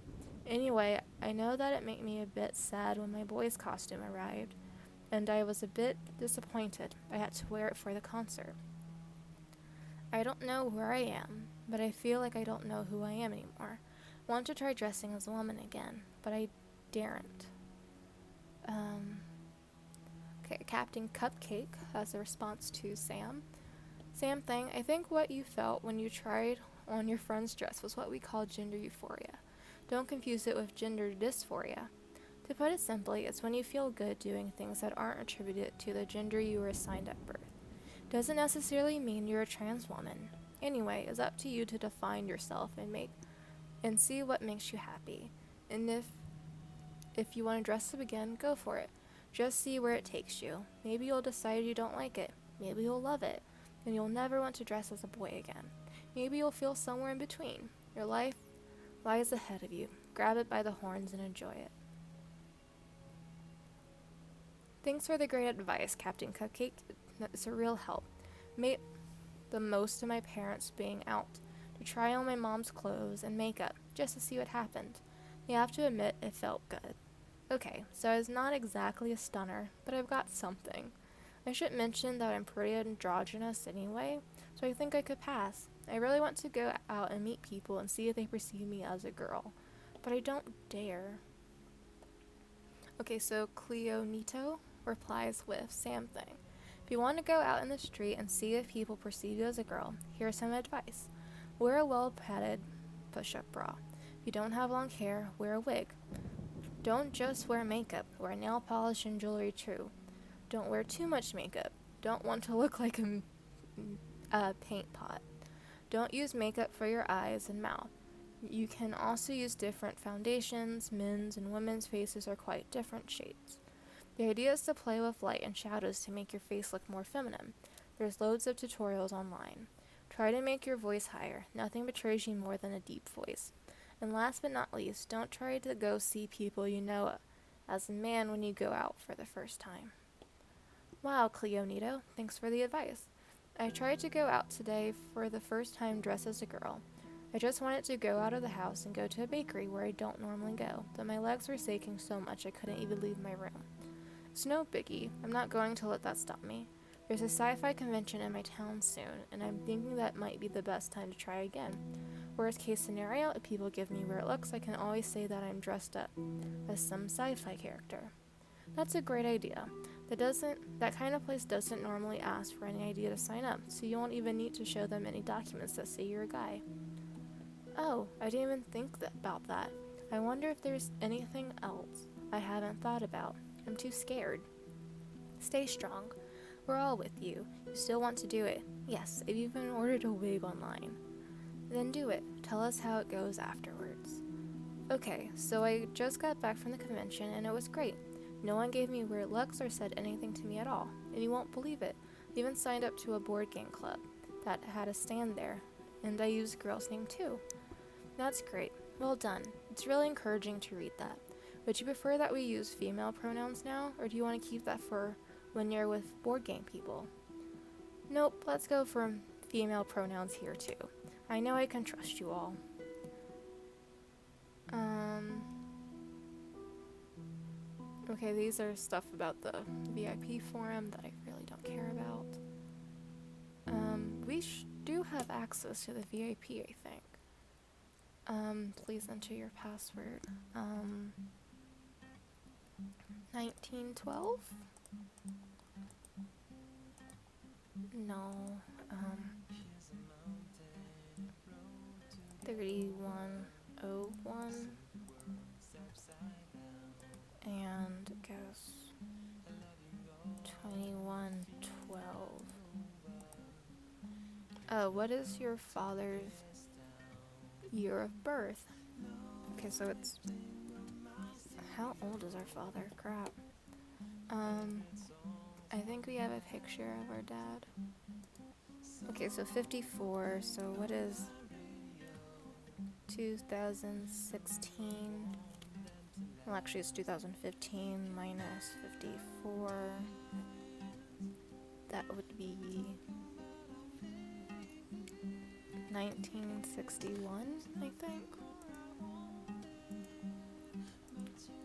A: Anyway, I know that it made me a bit sad when my boy's costume arrived, and I was a bit disappointed I had to wear it for the concert. I don't know where I am, but I feel like I don't know who I am anymore. I want to try dressing as a woman again, but I daren't. Okay, Captain Cupcake has a response to Sam. Sam thing, I think what you felt when you tried on your friend's dress was what we call gender euphoria. Don't confuse it with gender dysphoria. To put it simply, it's when you feel good doing things that aren't attributed to the gender you were assigned at birth. Doesn't necessarily mean you're a trans woman. Anyway, it's up to you to define yourself and see what makes you happy. And if you want to dress up again, go for it. Just see where it takes you. Maybe you'll decide you don't like it. Maybe you'll love it. And you'll never want to dress as a boy again. Maybe you'll feel somewhere in between. Your life lies ahead of you. Grab it by the horns and enjoy it. Thanks for the great advice, Captain Cupcake. It's a real help. Made the most of my parents being out to try on my mom's clothes and makeup just to see what happened. You have to admit it felt good. Okay, so I was not exactly a stunner, but I've got something. I should mention that I'm pretty androgynous anyway, so I think I could pass. I really want to go out and meet people and see if they perceive me as a girl, but I don't dare. Okay, so Cleonito replies with Sam thing. If you want to go out in the street and see if people perceive you as a girl, here's some advice. Wear a well-padded push-up bra. If you don't have long hair, wear a wig. Don't just wear makeup, wear nail polish and jewelry too. Don't wear too much makeup. Don't want to look like a paint pot. Don't use makeup for your eyes and mouth. You can also use different foundations. Men's and women's faces are quite different shades. The idea is to play with light and shadows to make your face look more feminine. There's loads of tutorials online. Try to make your voice higher. Nothing betrays you more than a deep voice. And last but not least, don't try to go see people you know as a man when you go out for the first time. Wow, Cleonito, thanks for the advice. I tried to go out today for the first time dressed as a girl. I just wanted to go out of the house and go to a bakery where I don't normally go, but my legs were shaking so much I couldn't even leave my room. It's no biggie. I'm not going to let that stop me. There's a sci-fi convention in my town soon, and I'm thinking that might be the best time to try again. Worst case scenario, if people give me weird looks, I can always say that I'm dressed up as some sci-fi character. That's a great idea. That kind of place doesn't normally ask for any idea to sign up, so you won't even need to show them any documents that say you're a guy. Oh, I didn't even think about that. I wonder if there's anything else I haven't thought about. I'm too scared. Stay strong. We're all with you. You still want to do it? Yes, if you've even ordered a wig online. Then do it. Tell us how it goes afterwards. Okay, so I just got back from the convention and it was great. No one gave me weird looks or said anything to me at all. And you won't believe it. I even signed up to a board game club that had a stand there. And I used a girl's name too. That's great. Well done. It's really encouraging to read that. Would you prefer that we use female pronouns now, or do you want to keep that for when you're with board game people? Nope, let's go for female pronouns here too. I know I can trust you all. Okay, these are stuff about the VIP forum that I really don't care about. We do have access to the VIP, I think. Please enter your password. 1912? No. 3101. And it goes 2112. What is your father's year of birth? Okay, so it's... How old is our father? Crap. I think we have a picture of our dad. Okay, so 54, so what is 2016? Well, actually it's 2015 minus 54. That would be 1961, I think.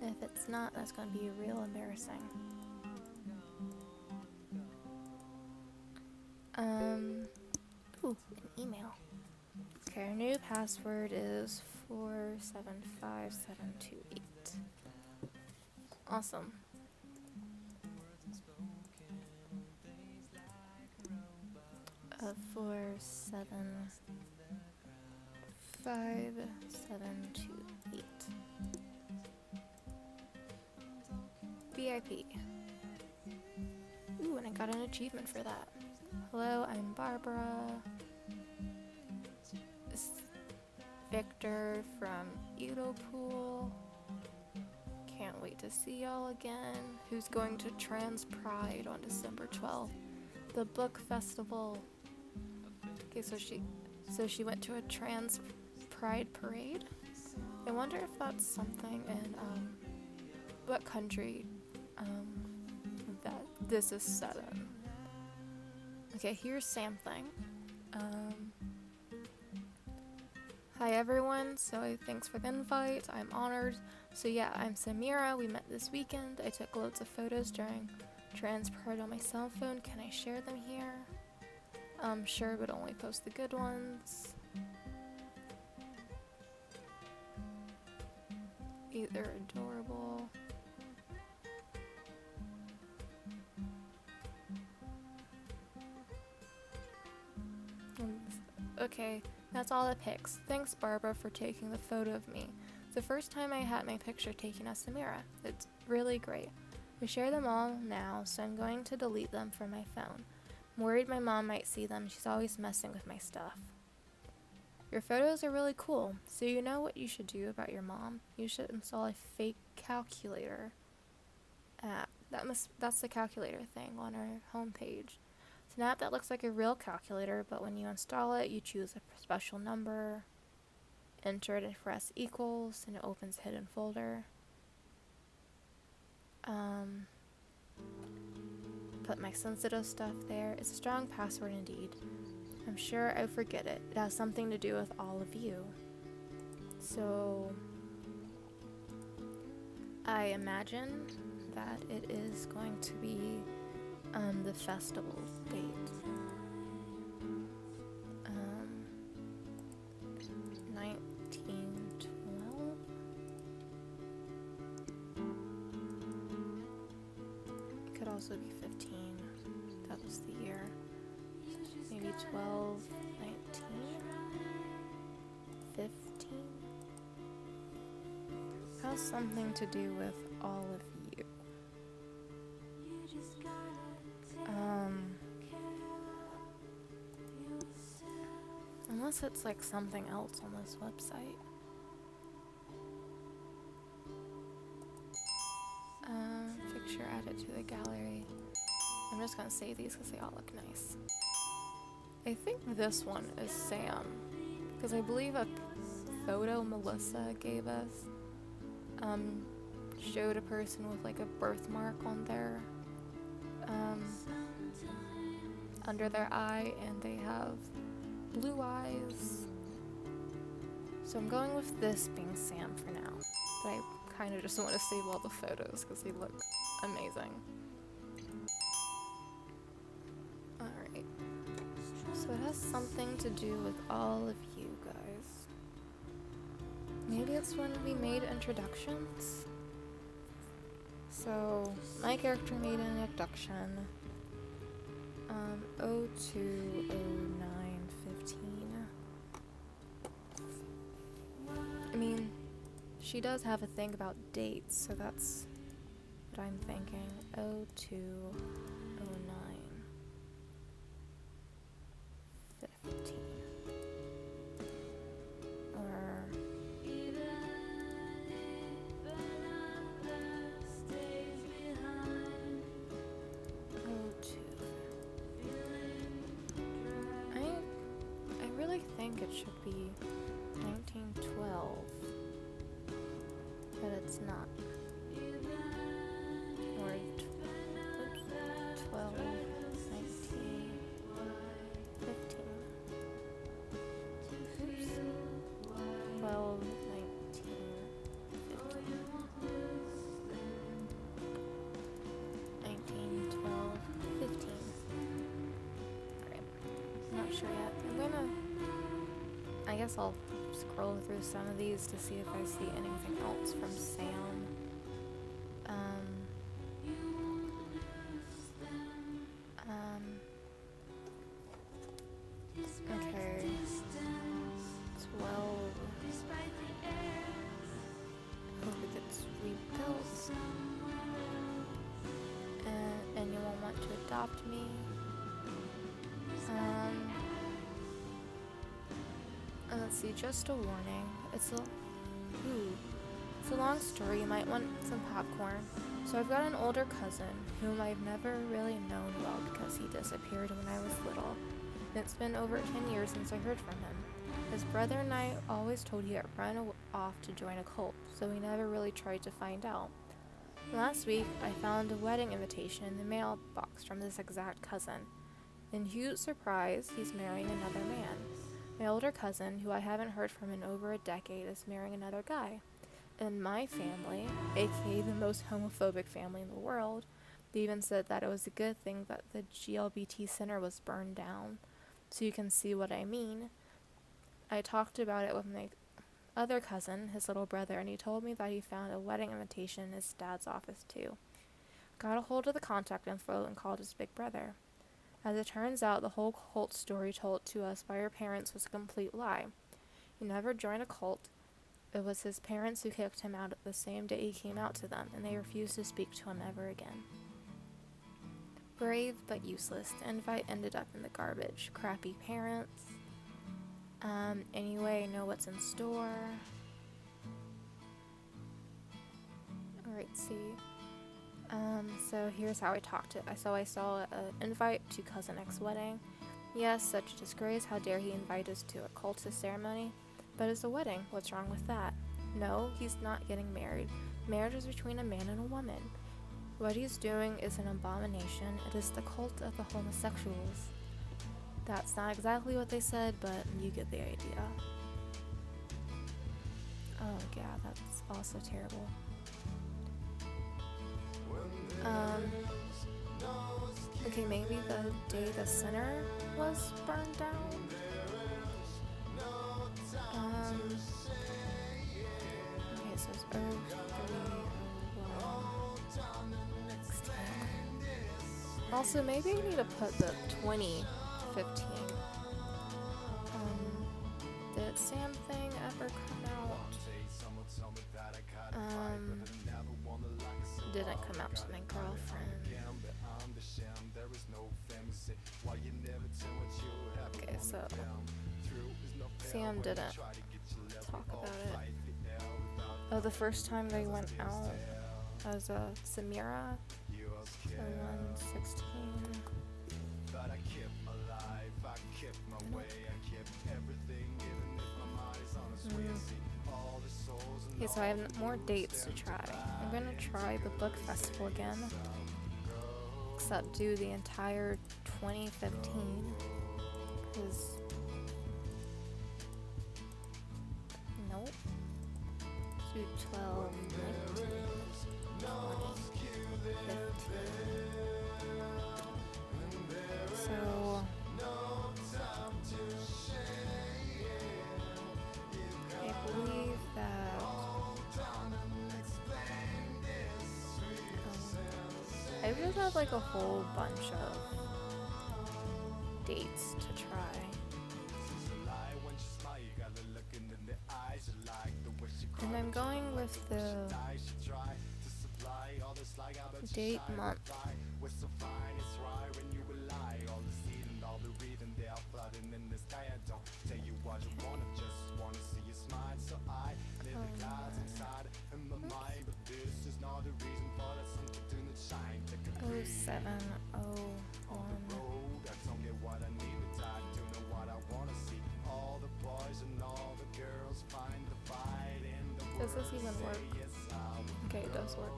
A: If it's not, that's going to be real embarrassing. Ooh, an email. Okay, our new password is 475728. Awesome. Uh, 475728. VIP. Ooh, and I got an achievement for that. Hello, I'm Barbara. This is Victor from Udopool. Can't wait to see y'all again. Who's going to Trans Pride on December 12th? The book festival. Okay, so she went to a Trans Pride parade. I wonder if that's something in what country that this is set in. Okay, here's something. Hi everyone, so thanks for the invite, I'm honored. So yeah, I'm Samira, we met this weekend. I took loads of photos during Trans Pride on my cell phone. Can I share them here? Sure, but only post the good ones. Either adorable. Okay, that's all the pics. Thanks, Barbara, for taking the photo of me. It's the first time I had my picture taken as Samira. It's really great. I share them all now, so I'm going to delete them from my phone. I'm worried my mom might see them. She's always messing with my stuff. Your photos are really cool. So you know what you should do about your mom? You should install a fake calculator app. That's the calculator thing on our homepage. It's an app that looks like a real calculator, but when you install it, you choose a special number, enter it and press equals, and it opens a hidden folder. Put my sensitive stuff there. It's a strong password indeed. I'm sure I forget it. It has something to do with all of you. So I imagine that it is going to be the festival date. 1912. It could also be 15. That was the year. Maybe 12, 19, 15. Has something to do with all of you. Unless it's like something else on this website. Picture added to the gallery. I'm just gonna save these because they all look nice. I think this one is Sam, because I believe a photo Melissa gave us showed a person with like a birthmark on their under their eye, and they have blue eyes. So I'm going with this being Sam for now, but I kind of just want to save all the photos because they look amazing. Alright, so it has something to do with all of you guys. Maybe it's when we made introductions? So, my character made an introduction 020915. I mean, she does have a thing about dates, so that's what I'm thinking. 020915. Or 02. I really think it should be 1912. But it's not. Or 12, 19, 15. Oops. 12, 19, 15. 19, 12, 15. Alright. I'm not sure yet. I guess I'll scroll through some of these to see if I see anything else from Sam. Okay. 12. Hope it gets rebuilt. And anyone want to adopt me? Let's see, just a warning. It's a long story. You might want some popcorn. So I've got an older cousin whom I've never really known well because he disappeared when I was little. And it's been over 10 years since I heard from him. His brother and I always told he had run off to join a cult, so we never really tried to find out. Last week, I found a wedding invitation in the mailbox from this exact cousin. In huge surprise, he's marrying another man. My older cousin, who I haven't heard from in over a decade, is marrying another guy. In my family, aka the most homophobic family in the world, they even said that it was a good thing that the GLBT center was burned down. So you can see what I mean. I talked about it with my other cousin, his little brother, and he told me that he found a wedding invitation in his dad's office too. Got a hold of the contact info and called his big brother. As it turns out, the whole cult story told to us by our parents was a complete lie. He never joined a cult. It was his parents who kicked him out the same day he came out to them, and they refused to speak to him ever again. Brave but useless, the invite ended up in the garbage. Crappy parents. Anyway, I know what's in store. Alright, see. So here's how I talked it. I saw an invite to Cousin X's wedding. Yes, such a disgrace. How dare he invite us to a cultist ceremony? But it's a wedding. What's wrong with that? No, he's not getting married. Marriage is between a man and a woman. What he's doing is an abomination. It is the cult of the homosexuals. That's not exactly what they said, but you get the idea. Oh yeah, that's also terrible. Okay, maybe the day the center was burned down? Okay, so it's Earth 301. Also, maybe I need to put the 2015. Did Sam thing ever come out? Didn't come out to my girlfriend. Okay, so Sam didn't talk about it. Oh, the first time they went out as a Samira, so 116. Okay, so I have more dates to try. I'm gonna try the book festival again, except do the entire 2015, because nope. Do 12, 19, 20, 15. So I believe that I just have like a whole bunch of dates to try. And I'm going with the date month. Oh, 701. Does this even work? Okay, it does work.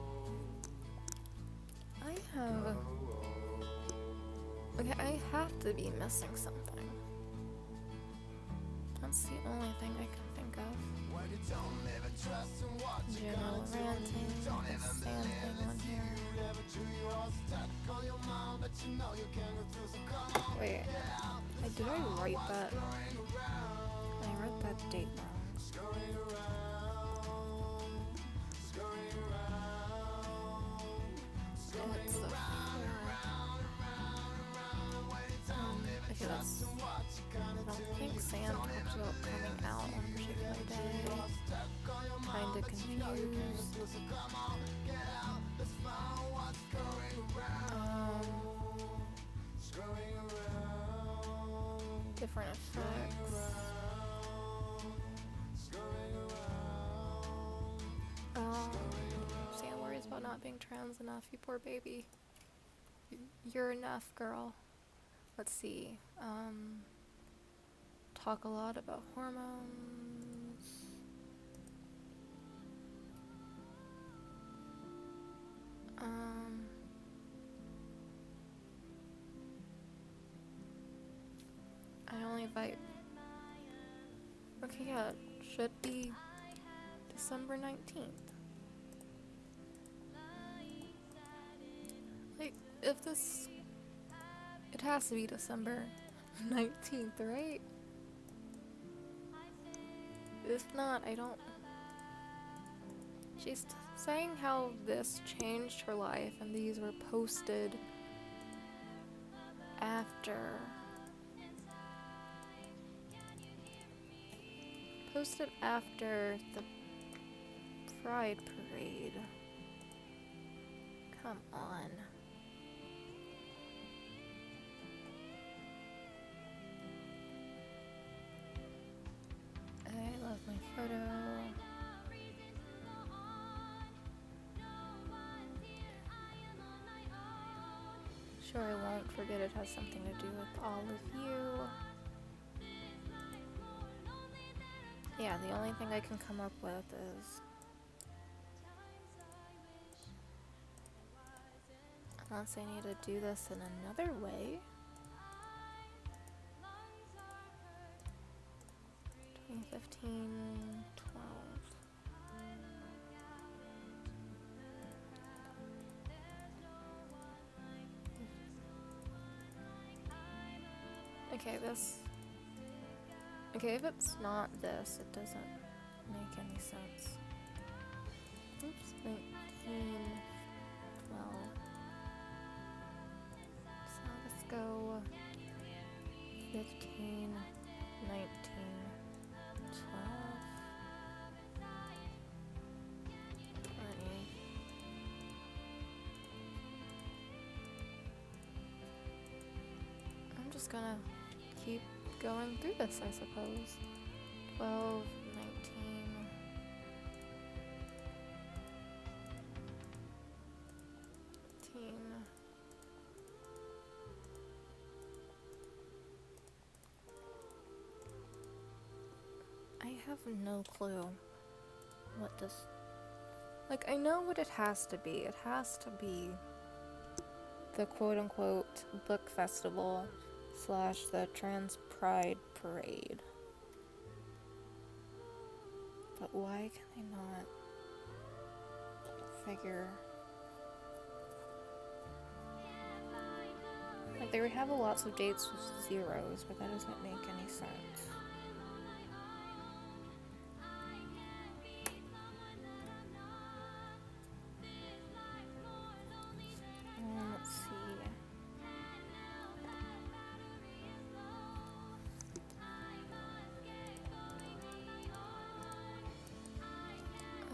A: I have to be missing something. That's the only thing I can think of. General ranting, Sam thing on here. Wait, did I write that? I wrote that date wrong. It's the okay, that's, I don't think Sam talks about coming out on a particular day. Kinda confused. Different effects. Sam worries about not being trans enough, you poor baby. You're enough, girl. Let's see. Talk a lot about hormones. I only invite. Okay, yeah, it should be December 19th. Like, if this. It has to be December 19th, right? If not, I don't. She's saying how this changed her life, and these were posted after. Posted after the Pride Parade. Come on. I love my photo. Sure, I won't forget it has something to do with all of you. Yeah, the only thing I can come up with is unless I need to do this in another way. 2015, 12. Okay, this. Okay, if it's not this, it doesn't make any sense. Oops, 19, 12. So let's go 15, 19, 12, 20. I'm just gonna keep going through this, I suppose. 12, 19. I have no clue what this... Like, I know what it has to be. It has to be the quote-unquote book festival / the Trans Pride Parade. But why can I not figure... Like, they would have lots of dates with zeros, but that doesn't make any sense. Let's see.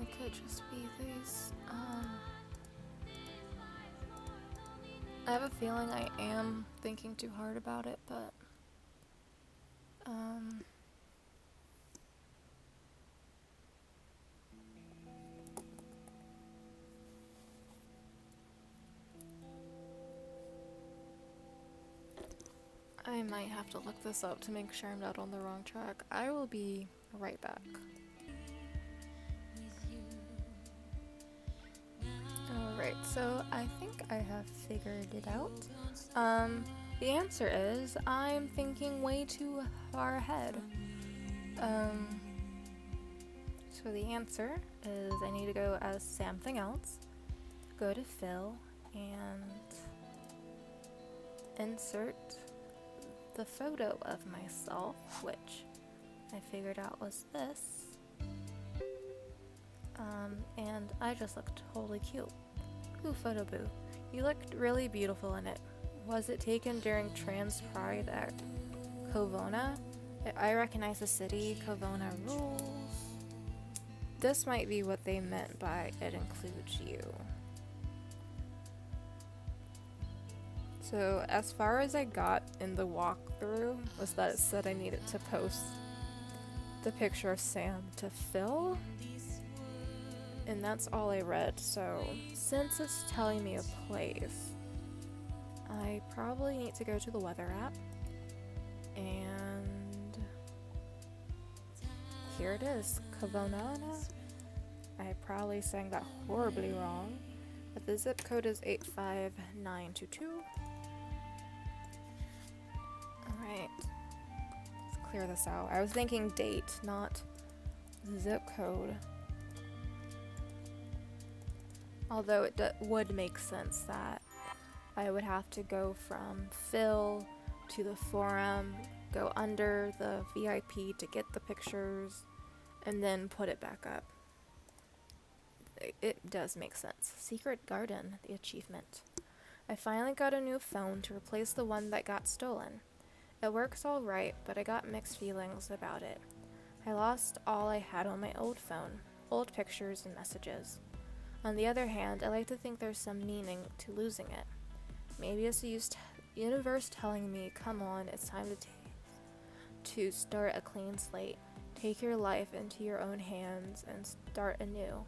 A: It could just be these, I have a feeling I am thinking too hard about it, but, I might have to look this up to make sure I'm not on the wrong track. I will be right back. Alright, so I think I have figured it out. The answer is I'm thinking way too far ahead. So the answer is I need to go as something else, go to fill, and insert the photo of myself, which I figured out was this. And I just looked totally cute. Ooh, photo boo. You looked really beautiful in it. Was it taken during Trans Pride at Covona? I recognize the city. Covona rules. This might be what they meant by it includes you. So as far as I got in the walkthrough was that it said I needed to post the picture of Sam to Phil. And that's all I read, so since it's telling me a place, I probably need to go to the weather app, and here it is, Cavona. I probably sang that horribly wrong, but the zip code is 85922. Alright, let's clear this out. I was thinking date, not zip code. Although it would make sense that I would have to go from Phil to the forum, go under the VIP to get the pictures, and then put it back up. It does make sense. Secret Garden, the achievement. I finally got a new phone to replace the one that got stolen. It works alright, but I got mixed feelings about it. I lost all I had on my old phone, old pictures and messages. On the other hand, I like to think there's some meaning to losing it. Maybe it's the universe telling me, come on, it's time to start a clean slate. Take your life into your own hands and start anew.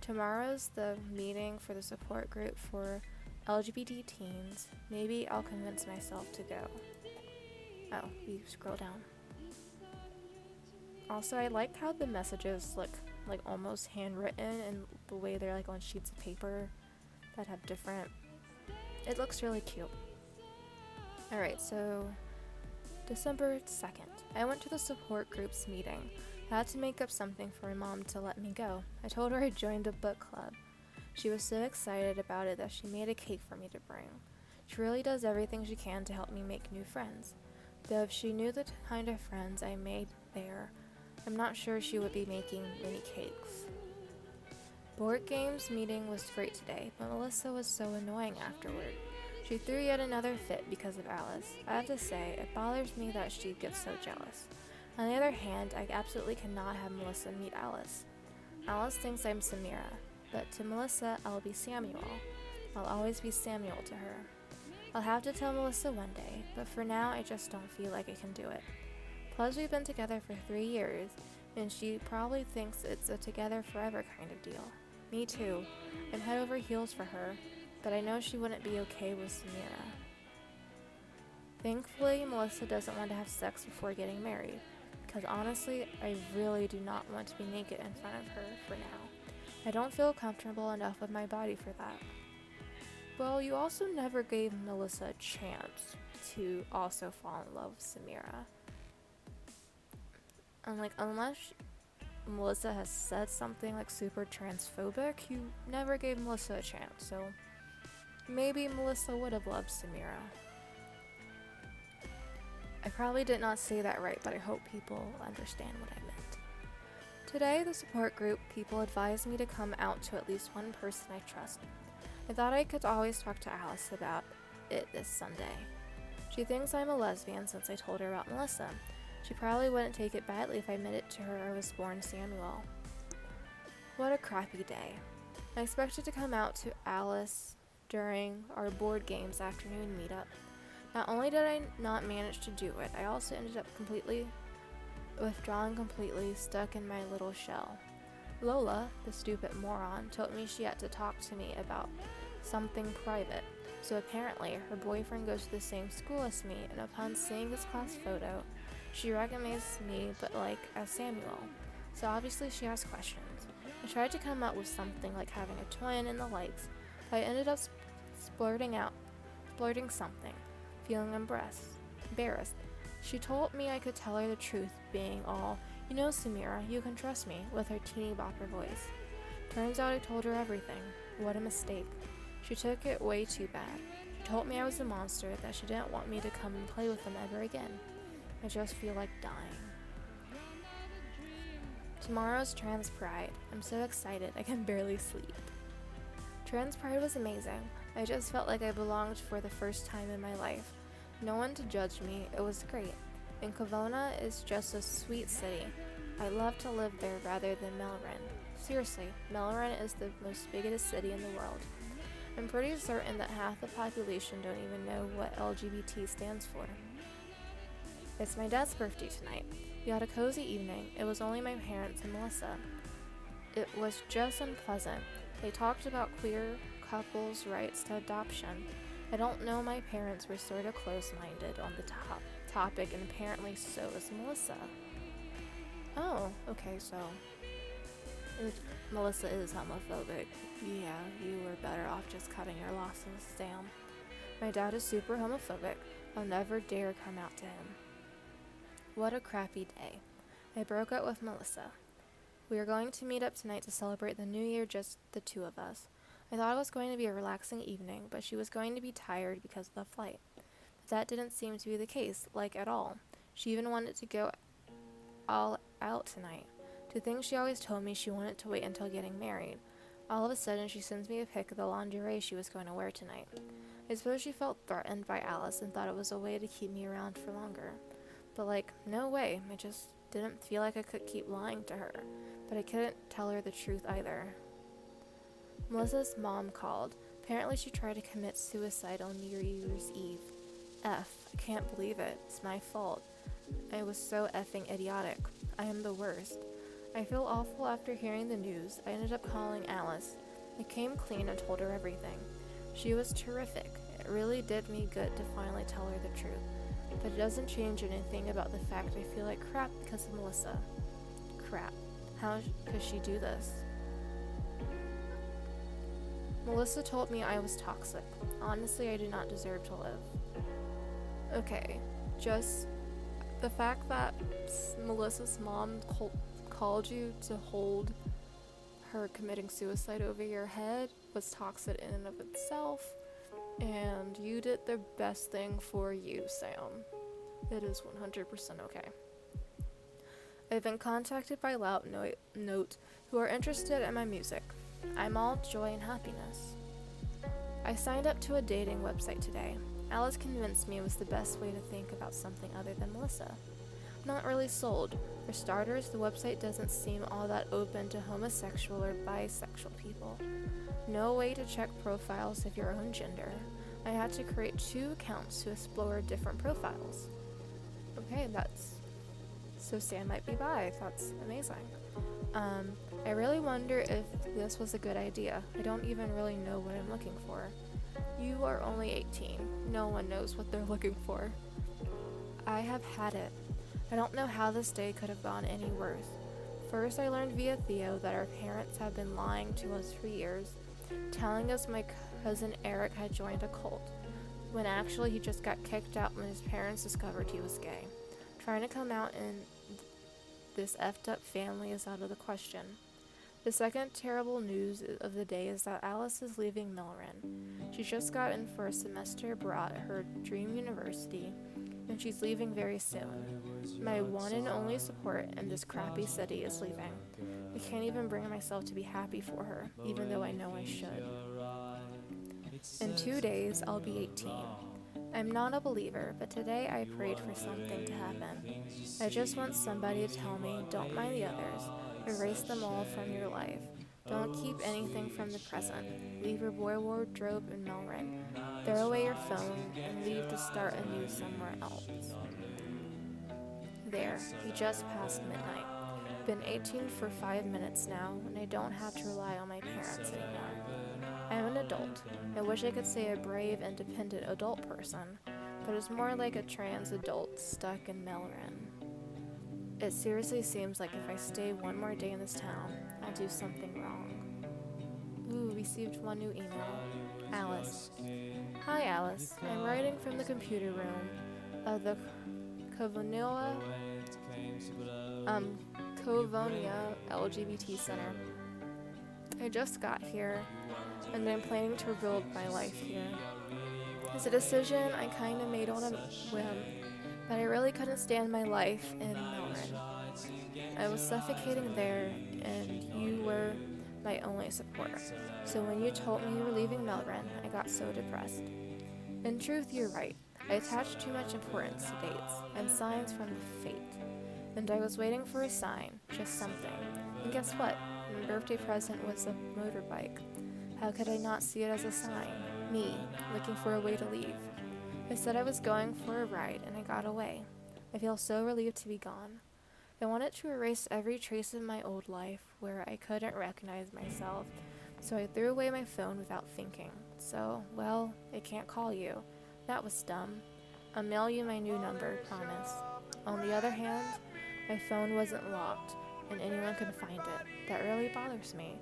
A: Tomorrow's the meeting for the support group for LGBT teens. Maybe I'll convince myself to go. Oh, you scroll down. Also, I like how the messages look like almost handwritten and the way they're like on sheets of paper that have different... It looks really cute. Alright, so December 2nd. I went to the support group's meeting. I had to make up something for my mom to let me go. I told her I joined a book club. She was so excited about it that she made a cake for me to bring. She really does everything she can to help me make new friends. Though if she knew the kind of friends I made there, I'm not sure she would be making mini cakes. Board games meeting was great today, but Melissa was so annoying afterward. She threw yet another fit because of Alice. I have to say, it bothers me that she gets so jealous. On the other hand, I absolutely cannot have Melissa meet Alice. Alice thinks I'm Samira, but to Melissa, I'll be Samuel. I'll always be Samuel to her. I'll have to tell Melissa one day, but for now, I just don't feel like I can do it. Plus, we've been together for 3 years, and she probably thinks it's a together forever kind of deal. Me too. I'm head over heels for her, but I know she wouldn't be okay with Samira. Thankfully, Melissa doesn't want to have sex before getting married, because honestly, I really do not want to be naked in front of her for now. I don't feel comfortable enough with my body for that. Well, you also never gave Melissa a chance to also fall in love with Samira. And unless Melissa has said something super transphobic, you never gave Melissa a chance, so maybe Melissa would have loved Samira. I probably did not say that right, but I hope people understand what I meant. Today, the support group people advised me to come out to at least one person I trust. I thought I could always talk to Alice about it this Sunday. She thinks I'm a lesbian since I told her about Melissa. She probably wouldn't take it badly if I admitted to her I was born Samuel. What a crappy day. I expected to come out to Alice during our board games afternoon meetup. Not only did I not manage to do it, I also ended up completely stuck in my little shell. Lola, the stupid moron, told me she had to talk to me about something private. So apparently, her boyfriend goes to the same school as me, and upon seeing his class photo, she recognized me as Samuel. So obviously she has questions. I tried to come up with something like having a twin and the likes, but I ended up blurting something, feeling embarrassed. She told me I could tell her the truth, being all, "You know, Samira, you can trust me," with her teeny bopper voice. Turns out I told her everything. What a mistake. She took it way too bad. She told me I was a monster, that she didn't want me to come and play with them ever again. I just feel like dying. Tomorrow's Trans Pride. I'm so excited, I can barely sleep. Trans Pride was amazing. I just felt like I belonged for the first time in my life. No one to judge me, it was great. And Kavona is just a sweet city. I'd love to live there rather than Melrin. Seriously, Melrin is the most biggest city in the world. I'm pretty certain that half the population don't even know what LGBT stands for. It's my dad's birthday tonight. We had a cozy evening. It was only my parents and Melissa. It was just unpleasant. They talked about queer couples' rights to adoption. I don't know, my parents were sort of close-minded on the topic, and apparently so is Melissa. Oh, okay, so Melissa is homophobic. Yeah, you were better off just cutting your losses. Damn. My dad is super homophobic. I'll never dare come out to him. What a crappy day. I broke up with Melissa. We are going to meet up tonight to celebrate the new year, just the two of us. I thought it was going to be a relaxing evening, but she was going to be tired because of the flight. But that didn't seem to be the case, at all. She even wanted to go all out tonight. To think she always told me she wanted to wait until getting married. All of a sudden, she sends me a pic of the lingerie she was going to wear tonight. I suppose she felt threatened by Alice and thought it was a way to keep me around for longer. But no way. I just didn't feel like I could keep lying to her. But I couldn't tell her the truth either. Melissa's mom called. Apparently she tried to commit suicide on New Year's Eve. I can't believe it. It's my fault. I was so effing idiotic. I am the worst. I feel awful after hearing the news. I ended up calling Alice. I came clean and told her everything. She was terrific. It really did me good to finally tell her the truth. But it doesn't change anything about the fact I feel like crap because of Melissa. Crap. How could she do this? Melissa told me I was toxic. Honestly, I do not deserve to live. Okay, just the fact that Melissa's mom called you to hold her committing suicide over your head was toxic in and of itself, and you did the best thing for you, Sam. It is 100% okay. I've been contacted by Loud Note who are interested in my music. I'm all joy and happiness. I signed up to a dating website today. Alice convinced me it was the best way to think about something other than Melissa. I'm not really sold. For starters, the website doesn't seem all that open to homosexual or bisexual people. No way to check profiles of your own gender. I had to create 2 accounts to explore different profiles. Okay, that's so Sam might be by. That's amazing. I really wonder if this was a good idea. I don't even really know what I'm looking for. You are only 18. No one knows what they're looking for. I have had it. I don't know how this day could have gone any worse. First, I learned via Theo that our parents had been lying to us for years, telling us my cousin Eric had joined a cult, when actually he just got kicked out when his parents discovered he was gay. Trying to come out in this effed up family is out of the question. The second terrible news of the day is that Alice is leaving Milren. She just got in for a semester abroad at her dream university, and she's leaving very soon. My one and only support in this crappy city is leaving. I can't even bring myself to be happy for her, even though I know I should. In 2 days, I'll be 18. I'm not a believer, but today I prayed for something to happen. I just want somebody to tell me, don't mind the others. Erase them all from your life. Don't keep anything from the present. Leave your boy wardrobe in Melrin. Throw away your phone and leave to start anew somewhere else. There, we just passed midnight. Been 18 for 5 minutes now, and I don't have to rely on my parents anymore. I'm an adult. I wish I could say a brave, independent adult person, but it's more like a trans adult stuck in Melrin. It seriously seems like if I stay one more day in this town, I'll do something wrong. Ooh, received one new email. Alice. Hi, Alice. I'm writing from the computer room of the Covonia LGBT Center. I just got here, and I'm planning to rebuild my life here. It's a decision I kind of made on a whim, but I really couldn't stand my life in Melrin. I was suffocating there, and you were my only supporter. So when you told me you were leaving Melrin, I got so depressed. In truth, you're right. I attached too much importance to dates and signs from fate. And I was waiting for a sign, just something. And guess what? My birthday present was a motorbike. How could I not see it as a sign? Me, looking for a way to leave. I said I was going for a ride, and I got away. I feel so relieved to be gone. I wanted to erase every trace of my old life where I couldn't recognize myself, so I threw away my phone without thinking. So, well, I can't call you. That was dumb. I'll mail you my new number, promise. On the other hand, my phone wasn't locked, and anyone could find it. That really bothers me.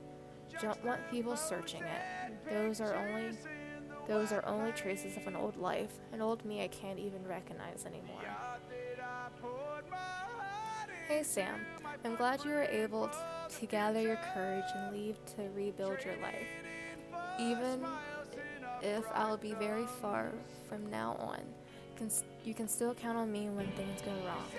A: Don't want people searching it. Those are only traces of an old life, an old me I can't even recognize anymore. Hey Sam, I'm glad you were able to gather your courage and leave to rebuild your life. Even if I'll be very far from now on, you can still count on me when things go wrong.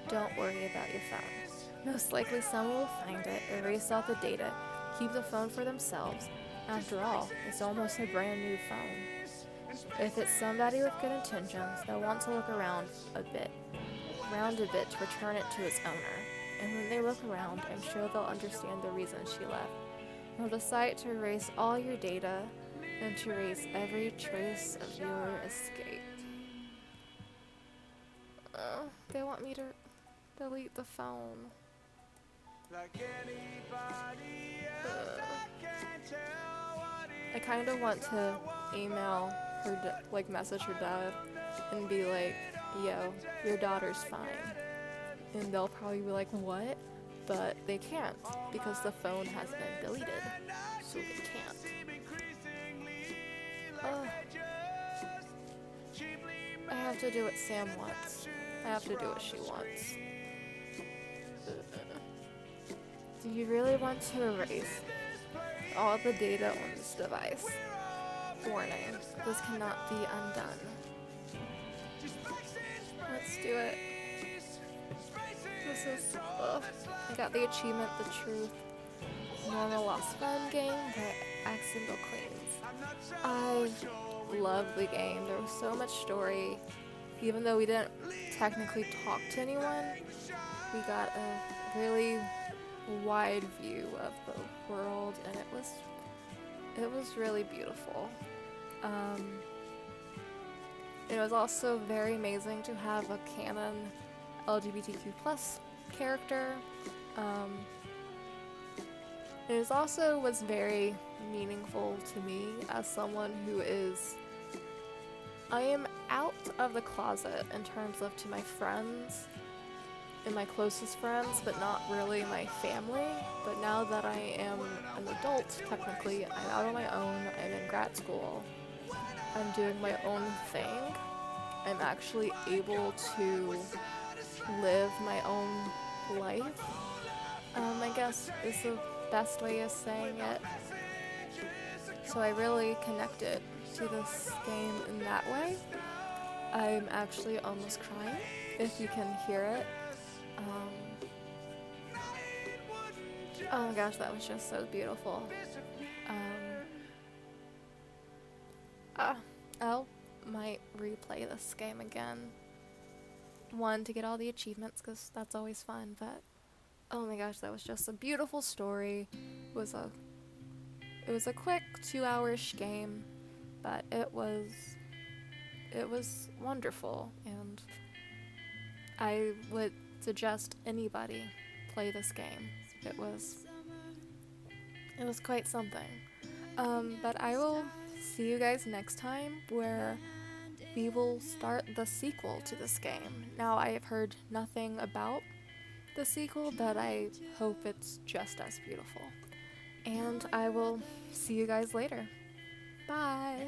A: Don't worry about your phone. Most likely someone will find it, erase all the data, keep the phone for themselves. After all, it's almost a brand new phone. If it's somebody with good intentions, they'll want to look around a bit to return it to its owner. And when they look around, I'm sure they'll understand the reason she left. They'll decide to erase all your data and to erase every trace of your escape. They want me to delete the phone. I kind of want to email her, message her dad and be like, yo, your daughter's fine. And they'll probably be like, what? But they can't, because the phone has been deleted. So they can't. I have to do what Sam wants. I have to do what she wants. Do you really want to erase all the data on this device? Warning, this cannot be undone. Let's do it. I got the achievement, The Truth. Normal lost fun game, but accidental cleans. I love the game. There was so much story. Even though we didn't technically talk to anyone, we got a really wide view of the world, and it was really beautiful. It was also very amazing to have a canon LGBTQ plus character. It also was very meaningful to me as someone who is, I am out of the closet in terms of to my friends and my closest friends, but not really my family. But now that I am an adult, technically, I'm out on my own, I'm in grad school, I'm doing my own thing, I'm actually able to live my own life, I guess is the best way of saying it. So I really connected to this game in that way. I'm actually almost crying, if you can hear it. Oh my gosh, that was just so beautiful. I might replay this game again. One, to get all the achievements, because that's always fun, but oh my gosh, that was just a beautiful story. It was a quick 2-hour-ish game, but it was wonderful, and I would suggest anybody play this game. It was quite something. But I will see you guys next time, where we will start the sequel to this game. Now, I have heard nothing about the sequel, but I hope it's just as beautiful. And I will see you guys later. Bye!